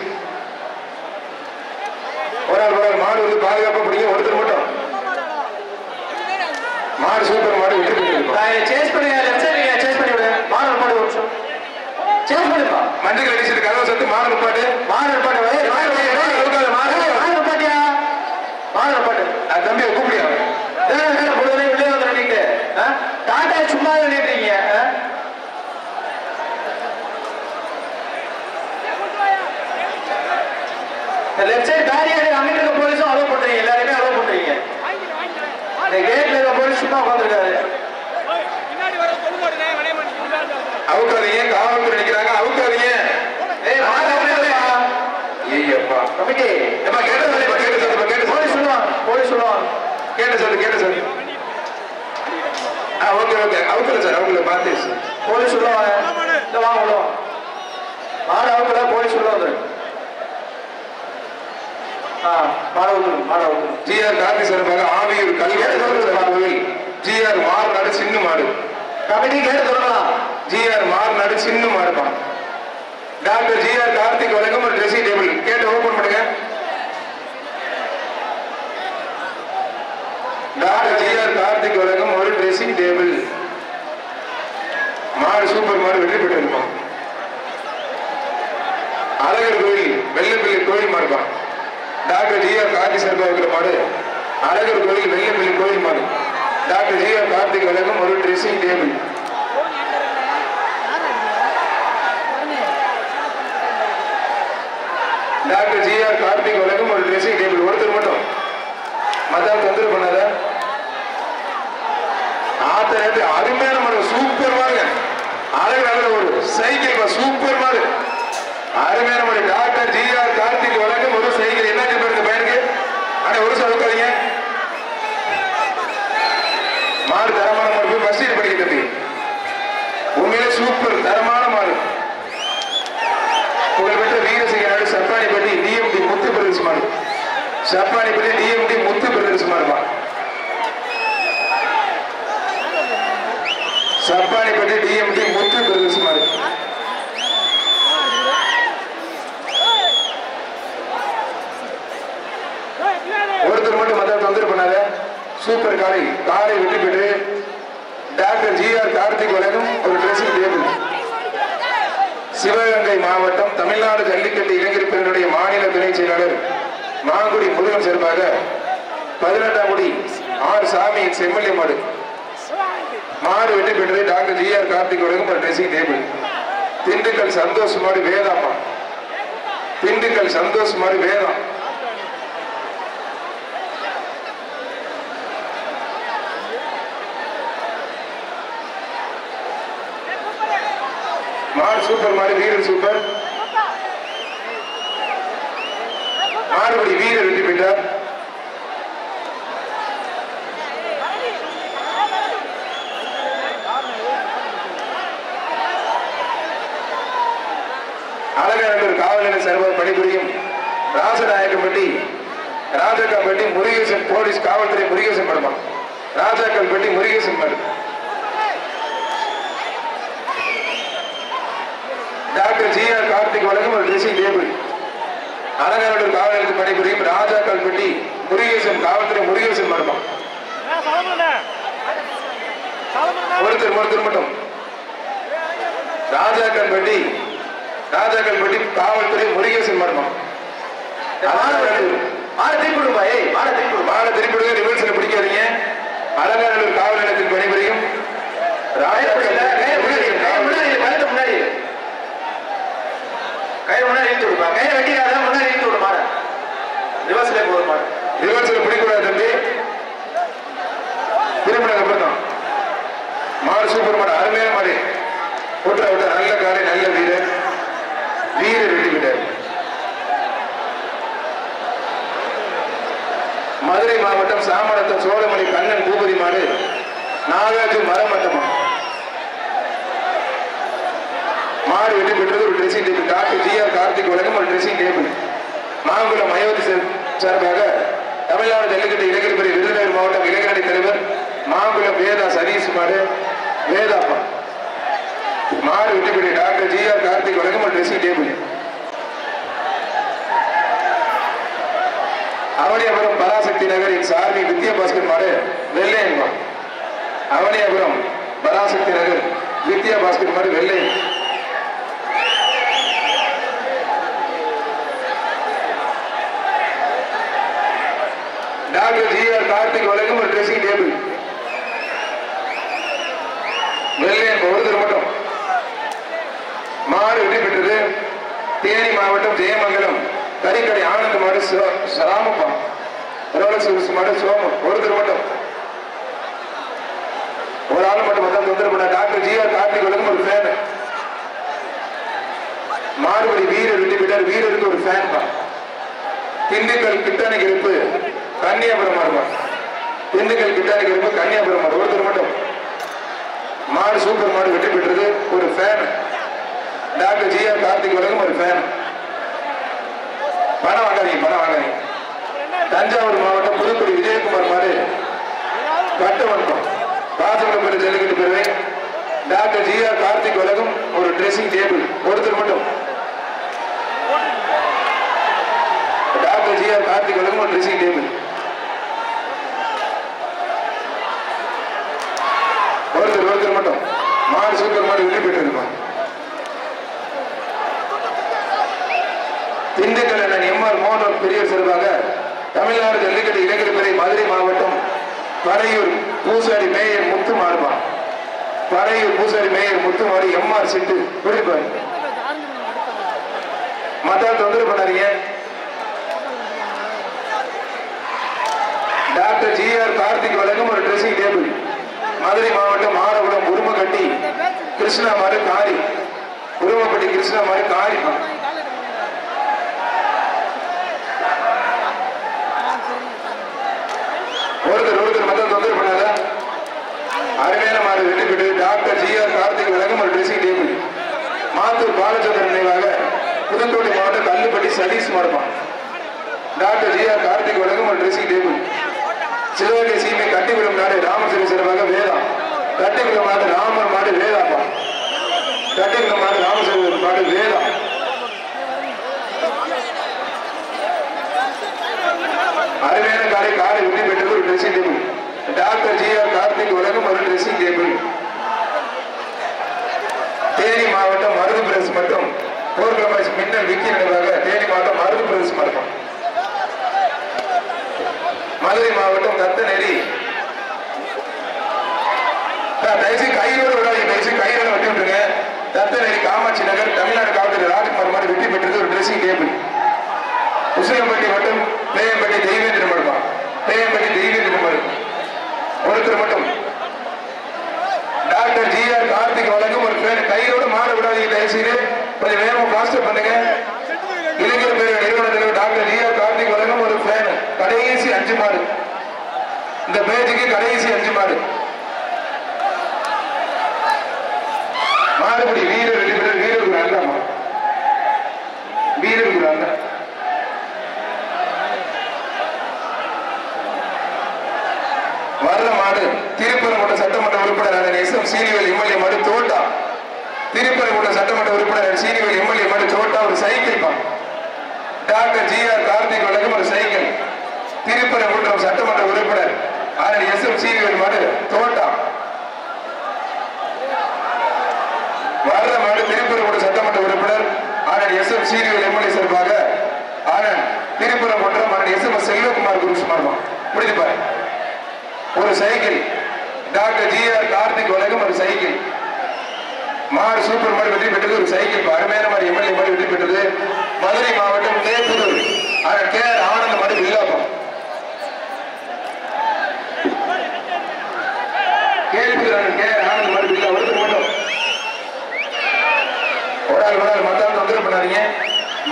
Speaker 1: ஒரு மாடு வந்து பாதுகாப்பா பிடிக்கும். ஒருத்தர் மட்டும் மாடு சூப்பர் மாடு விட்டு
Speaker 2: சேஸ் பண்ணுங்க. லெஃப்ட் சைடு நீங்க சேஸ் பண்ணி விடுங்க. மாடு நிப்பாட்டு ஒரு நிமிஷம். சேஸ் பண்ணுப்பா.
Speaker 1: மஞ்சள் அடிச்சிட்டு கதவை சத்து மாடு நிப்பாட்டு.
Speaker 2: மாடு நிப்பாட்டு. நிப்பாட்டியா? மாடு நிப்பாட்டு.
Speaker 1: தம்பியை கூப்பிடியா?
Speaker 2: பொழுதுனே உள்ளே வந்து நின்றுட்டு டாட்டா சும்மா நின்றுட்டீங்க. லெஃப்ட் சைடு பேரியர் அங்கிட்டு இருக்க போலீஸும் அலோவ் பண்றீங்க. எல்லாருமே அலோவ் பண்றீங்க. இந்த கேட்ல இருக்க போலீஸ் சும்மா உட்காந்துருக்காரு.
Speaker 1: அவுக்காதீங்க. காவல்துறை நிக்கிறாங்க. அவுக்காதீங்க.
Speaker 2: கமிட்டி போலீஸ் சொல்லுவாங்க. போலீஸ் சொல்லுவாங்க.
Speaker 1: கேட்ட சொல்லு. ஓகே அவுக்கல சார். அவங்கள பார்த்து
Speaker 2: போலீஸ் சொல்லுவாங்க. இல்ல வாங்க உள்ள மாடு அவுக்கல போலீஸ் உள்ள வந்துரு.
Speaker 1: ஜிஆர் கார்த்தி சார்பாக ஆவியூர் கல்வி ஜிஆர் மாறுநாடு சின்ன மாடு
Speaker 2: கமிட்டி கேட்டு சொல்லலாம்.
Speaker 1: ஜிஆர் மாறுநாடு சின்ன மாடுப்பான். டாக்டர் ஜிஆர் கார்த்திக் வழங்கும் ஒரு ட்ரெஸ்ஸிங் டேபிள் கேட்டு ஓபன் பண்ணுங்க. டாக்டர் ஜிஆர் கார்த்திக் வழங்கும் ஒரு ட்ரெஸ்ஸிங் டேபிள். மாடு சூப்பர் மாடு வெற்றி பெற்றிருப்பான். அழகர் கோயில் வெள்ளப்பிள்ளை கோயில் மாடுப்பான். டாக்டர் ஜிஆர் கார்த்திக் சார்பாக இருக்கிற மாடு அழகர் கோயில் வெள்ளப்பிள்ளை கோயில் மாடு. டாக்டர் ஜிஆர் கார்த்திக் வழங்கும் ஒரு dressing table. Doctor GR Karthik வழங்கும் ஒரு ட்ரெஸ்ஸிங் டேபிள். ஒருத்தர் மட்டும் மத்தால் தொந்தரவு பண்ணாத. ஆத்த அருமையான மாடு சூப்பர் மாடுங்க. அழகு அழகு ஒரு சைக்கிள் சூப்பர் மாடு அருமையான மாடு. டாக்டர் ஜிஆர் கார்த்திக் வழங்கும் ஒரு சைக்கிள். என்ன இந்த பையனுக்கு ஆனா ஒரு சொல்லுங்க. மாடு தரமான மாடு பஸ் படிக்கிறது உண்மையிலே சூப்பர் தரமான மாடு. புகழ்பெற்ற வீரசிங்க சப்பானிப்பட்டி டிஎம்டி முத்து பிரதேச மாடு. சப்பானிப்பட்டி டிஎம்டி முத்து பிரதேச மாடுமா. சப்பானிப்பட்டி டிஎம்டி முத்து பிரதேச மாடு. ஒருத்தர் மட்டும் மத்த தொந்தரவு பண்ணாத. சூப்பர் காலை காலை வெற்றி பெற்று டாக்டர் ஜிஆர் கார்த்திக் வழங்கும் ஒரு ட்ரெஸ்ஸிங் டேபிள். சிவகங்கை மாவட்டம் தமிழ்நாடு ஜல்லிக்கட்டு இளைஞர் பிரிவினுடைய மாநில துணை செயலாளர் மாங்குடி முருகன் சார்பாக 18ஆம் குடி ஆர் சாமி செம்மல்லி மாடு மாடு வெற்றி பெற்றது. டாக்டர் ஜிஆர் கார்த்திக் வழங்கும் ஒரு ட்ரெஸ்ஸிங் டேபிள். திண்டுக்கல் சந்தோஷ் மாடு வேதாப்பா. திண்டுக்கல் சந்தோஷ் மாடு வேதா. மாடு சூப்பர் மாடு வீரர் சூப்பர் மாடுபடி வீரர் வெற்றி பெற்றார். அழகர் காவல் நிலைய சர்வர் பணிபுரியும் ராசநாயக்கம்பட்டி ராஜாக்கம்பட்டி முருகேசன் போலீஸ் காவல்துறை முருகேசன் படமா. ராஜாக்கம்பட்டி முருகேசன் மாடு. டாக்டர் ஜிஆர் கார்த்திக் வழங்கும் ஒரு ட்ரெஸ்ஸிங் டேபிள். அலங்காநல்லூர் காவல் நிலையத்தில் பணிபுரியும் ராஜாக்கல்பட்டி முருகேசன் காவல்துறை முருகேசன் மர்மம். ஒருத்தர் மட்டும் ராஜாக்கல்பட்டி காவல்துறை முருகேசன் மர்மம். திருப்பிடுங்க ரிவர்ஸ்ல பிடிக்காதீங்க. அலங்காநல்லூர் காவல் நிலையத்தில் பணிபுரியும் முன்னாடி கை முன்னாடி இழுத்து விடுப்பா. கையை வெட்டிக்காத முன்னாடி இழுத்து விடு மாடு. ரிவர்ஸ்ல போகுது மாடு. ரிவர்ஸ்ல பிடிக்கூடாது தம்பி. திரும்பினது அப்புறம் தான் மாடு சூப்பர் மாடு அருமையான மாடு. விட்ட நல்ல காலை நல்ல வீரர் வெட்டி விட்டார். மதுரை மாவட்டம் சாமநத்தம் சோழமணி கண்ணன் பூபதி மாடு நாகார்ஜுன் மரமட்டமா மாடு வெற்றி பெற்றது ஒரு dressing table. Doctor GR Karthik வழங்கும் ஒரு ட்ரெஸ்ஸிங் டேபிள். மாங்குளம் அயோத்தி சார்பாக தமிழ்நாடு ஜல்லிக்கட்டு இளைஞர் பிரிவு விருதுநகர் மாவட்டம் இளைஞரணி தலைவர் மாங்குளம் வேதா சதீஷ் மாடு வேதாப்பா மாடு வெற்றி பெற்ற டாக்டர் ஜிஆர் கார்த்திக் வழங்கும் ஒரு ட்ரெஸ்ஸிங் டேபிள். அவனியாபுரம் பராசக்தி நகரின் சார்பி வித்யாபாஸ்கர் மாடு வெள்ளை. அவனியாபுரம் பராசக்தி நகர் வித்யாபாஸ்கர் மாடு வெள்ளை. டாக்டர் ஜிஆர் கார்த்திக் வழங்கும் ஒரு ட்ரெஸ்ஸிங் டேபிள். வெள்ளை ஒருத்தர் மட்டும் மாடு வெற்றி பெற்றது. தேனி மாவட்டம் ஜெயமங்கலம் கறிக்கடை ஆனந்த மாடு ராமப்பா ரோலக்ஸ் மாடு சோமம். ஒருத்தர் மட்டும் ஒரு ஆள் மட்டும் தொந்தரவு பண்ண. டாக்டர் ஜிஆர் கார்த்திக் வழங்கும் ஒரு ஃபேன். மாடுபடி வீரர் வெற்றி பெற்றார். வீரருக்கு ஒரு ஃபேன் தான். திண்டுக்கல் கிட்டானை இருப்பு கன்னியாபுரம் மாடுமா. திண்டுக்கல் கிட்டானை இருப்பு கன்னியாபுரம் மாடு. ஒருத்தர் மட்டும் மாடு சூப்பர் மாடு வெற்றி பெற்றது ஒரு ஃபேன். டாக்டர் ஜிஆர் கார்த்திக் வழங்கும் ஒரு ஃபேன். பணம் வாங்காதீங்க தஞ்சாவூர் மாவட்டம் புதுக்குடி விஜயகுமார் மாடு கட்டவட்டம் பாசமலப்பேட்டை ஜல்லிக்கட்டு பெறுவேன். டாக்டர் ஜிஆர் கார்த்திக் வழங்கும் ஒரு ட்ரெஸ்ஸிங் டேபிள் ஒருத்தர் மட்டும். டாக்டர் ஜிஆர் கார்த்திக் வழங்கும் ஒரு ட்ரெஸ்ஸிங் டேபிள் ஒருத்தர் மட்டும். மாடு சூப்பர் மாடு வெற்றி பெற்றிருக்கும். திண்டுக்கல் அண்ணன் எம்ஆர் மோகன் பெரியவர் சிறப்பாக தமிழ்நாடு ஜல்லிக்கட்டு இளைஞர் பிறை மதுரை மாவட்டம் பறையூர் பூசாரி மேயர் முத்து மாறுபான். பறையூர் பூசாரி மேயர் முத்து மாறு எம்ஆர் சிட்டு விடுப்பாரு. மத்த தொந்தரவு பண்ணாதீங்க. டாக்டர் ஜிஆர் கார்த்திக் வழங்கும் ஒரு ட்ரெஸ்ஸிங் டேபிள் மதுரை மாவட்டம் மாரகுளம் உருமகட்டி கிருஷ்ணா மாறு காரி உருமப்பட்டி கிருஷ்ணா மாறு காரி ஒருத்தர் மத்த தொந்தரவு பண்ணாத. அருமையான மாடு வெற்றி பெற்று டாக்டர் ஜிஆர் கார்த்திக் வழங்கும் ஒரு ட்ரெஸ்ஸிங் டேபிள் மாத்தூர் பாலச்சந்திரன் நினைவாக புதுக்கோட்டை மாவட்டம் கல்லுப்பட்டி சதீஷ் மாறுபான். டாக்டர் ஜிஆர் கார்த்திக் வழங்கும் ஒரு ட்ரெஸ்ஸிங் டேபிள் சிவகங்கை சீமை கட்டிவிடும் நாடு ராமசிவ சிறப்பாக வேதா கட்டிவிடும் நாடு ராமர் மாடு வேதாப்பா. கட்டிவிடும் நாடு ராமசிவ மாடு வேதா. அருமையான காலை வெற்றி பெற்றது ஒரு dressing table doctor GR Karthik வழங்கும் ஒரு ட்ரெஸ்ஸிங் டேபிள். தேனி மாவட்டம் மருது பிரஸ் மற்றும் போர்க்கிழமை மின்னல் விக்கி நினைவாக தேனி மாவட்டம் மருது பிரஸ் மருத்துவம். மதுரை மாவட்டம் தத்தநெறி தயவுசு கையோடு விடாதீங்க. தயவுசு கையோட வெட்டி விட்டுருங்க. தத்தநெறி காமாட்சி நகர் தமிழ்நாடு காவல்துறை ராஜ்குமார் மாதிரி வெற்றி பெற்றது ஒரு ட்ரெஸ்ஸிங் டேபிள். உசிலம்பட்டி மட்டும் பேயம்பட்டி தெய்வேந்திர மடுப்பான். பேயம்பட்டி தெய்வேந்திர மடு ஒருத்தர் மட்டும். டாக்டர் ஜிஆர் கார்த்திக் வழங்கும் ஒரு பேர் கையோடு மாற விடாதீங்க. தயவுசெய்து கொஞ்சம் வேகமா பாஸ்டர் பண்ணுங்க. இளைஞர் பேர் நிறுவனத்தில் டாக்டர் ஜிஆர் கார்த்திக் வழங்கும் ஒரு ஃபேன் கடைசி 5 மாடு. இந்த பேஜுக்கு கடைசி 5 மாடு. மாடுபடி வீரர் வெற்றி பெற்ற வீரருக்கு நல்லமா வீரருக்கு நல்ல வர்ற மாடு திருப்பரங்குன்றம் சட்டமன்ற உறுப்பினர் எஸ் எம் சீனிவேல் எம்எல்ஏ மாடு தோட்டா. திருப்பரங்குன்றம் சட்டமன்ற உறுப்பினர் சீனிவேல் எம்எல்ஏ மாடு தோட்டா ஒரு சைக்கிள் பா. டாக்டர் ஜிஆர் கார்த்திக் வழங்கும் ஒரு சைக்கிள் திருப்பரங்குன்றம் சட்டமன்ற உறுப்பினர் எஸ் எம் சீனிவேல் மாடு தோட்டா. வர்ற மாடு திருப்பரங்குன்றம் சட்டமன்ற உறுப்பினர் எஸ் எம் சீனிவேல் எம்எல்ஏ சார்பாக திருப்பரங்குன்றம் எஸ் எம் செல்வகுமார் குருஸ் மாறுமா முடிஞ்சுப்பாரு. ஒரு சைக்கிள் டாக்டர் ஜிஆர் கார்த்திக் வழங்கும் ஒரு சைக்கிள். மாடு சூப்பர் மாடு வெற்றி பெற்றது ஒரு சைக்கிள். அருமையான மாடு எம்எல்ஏ மாடு வெற்றி பெற்றது. மதுரை மாவட்டம் கேப்புதூர் கே ஆனந்த மாடு வில்லாப்பம். கேள்விக்குறாங்க கே ஆனந்த மாடு வில்லா ஒருத்தர் மட்டும். ஒரு ஆள் மத்தாலும் தொந்தரவு பண்ணாதீங்க.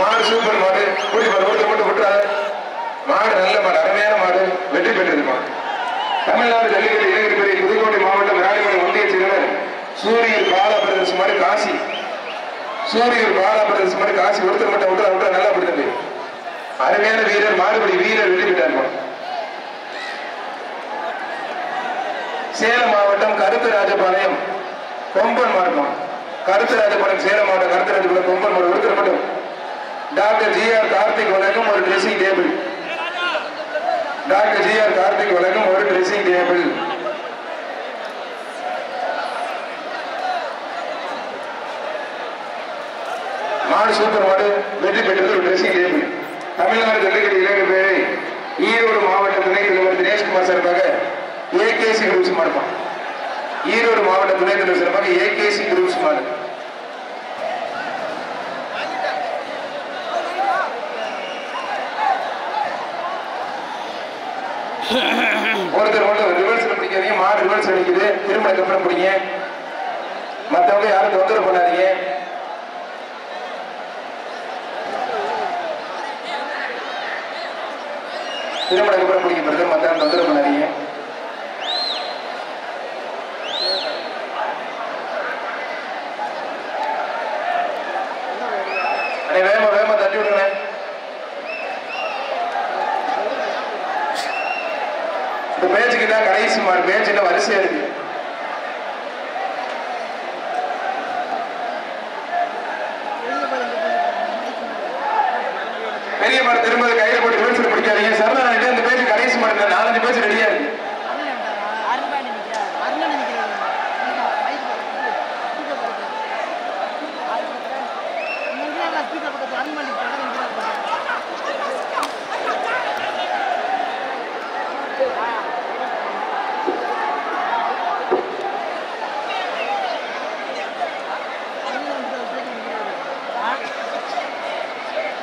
Speaker 1: மாடு சூப்பர் மாடு ஒருத்தர் மட்டும் விட்டுறாரு. மாடு நல்ல மாடு அருமையான மாடு வெற்றி பெற்றது மாடு. தமிழ்நாடு ஜல்லிக்கட்டு இளைஞர் பிரிவு புதுக்கோட்டை மாவட்டம் விராலிமலை ஒன்றிய செயலர் சூரியர் பாலா பிரதேசம் மாதிரி காசி. சூரியர் பாலா பிரதேசம் மாதிரி காசி ஒருத்தர் மட்டும் விட்டுறா நல்லா பிடித்தது. அருமையான வீரர் மாடுபடி வீரர் வெற்றி பெற்றார். சேலம் மாவட்டம் கருத்தராஜபாளையம் கொம்பன் மாவட்டம் கருத்தராஜபாளையம் சேலம் மாவட்டம் கருத்தராஜபாளையம் கொம்பன் மாவட்டம் ஒருத்தர் மட்டும். டாக்டர் ஜிஆர் கார்த்திக் வழங்கும் ஒரு dressing table. Doctor GR Karthik வழங்கும் ஒரு ட்ரெஸ்ஸிங் டேபிள். மாடு சூப்பர் மாடு வெற்றி பெற்றது ஒரு ட்ரெஸ்ஸிங் டேபிள். தமிழ்நாடு ஜல்லிக்கட்டு இளைஞர் பேரை ஈரோடு மாவட்ட துணைத் தலைவர் தினேஷ்குமார் சார்பாக ஏகேசி குரூப்ஸ் மாடுப்பான். ஈரோடு மாவட்ட துணைத் தலைவர் சார்பாக ஏகேசி குரூப்ஸ் மாடு. ஒருத்தர் மட்டும் ரிவர்ஸ்ல பிடிக்காதீங்க. மாடு ரிவர்ஸ் அடிக்குது. திருமணக்கு அப்புறம் பிடிங்க. மற்றவங்க யாரும் தொந்தரவு பண்ணாதீங்க. திருமணக்கு அப்புறம் பிடிக்க பிரதர். மற்றவங்க தொந்தரவு பண்ணாதீங்க. வேகமா தட்டி விடுங்க. தான் கடைசி மாடு. பேச்சு என்ன வரிசையா இருக்கு. பெரிய மாடு திரும்ப கையில போட்டு விமர்சனம் பிடிக்காதீங்க. சரதான அந்த பேச்சு கடைசி மாடு 4-5 பேச்சு ரெடியா இருக்கு.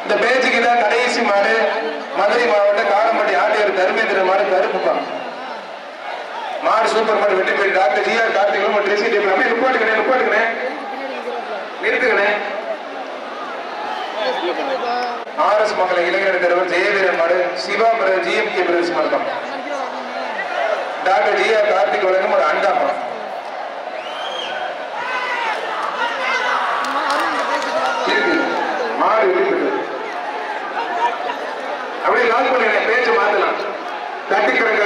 Speaker 1: இந்த பேச்சுக்கு தான் கடைசி மாடு. மதுரை மாவட்டம் காரம்பட்டி ஆட்டையர் தர்மேந்திர மாடு கருப்புப்பா. மாடு சூப்பர் மாடு வெற்றி பெற்று டாக்டர் ஜிஆர் கார்த்திகளும் அப்படியே நிப்பாட்டுக்கணே நிறுத்துக்கணே. RS மக்களை இளைஞர் தலைவர் ஜெயவீரன் மாடு சிவா பிரதர் GMK பிரதர்ஸ் மாடு. டாக்டர் ஜிஆர் கார்த்திக் வழங்கும் ஒரு அண்டாமா. மாடு அப்படியே லாக் பண்ணி பேச்சு மாத்தலாம். கட்டிக்கிறங்க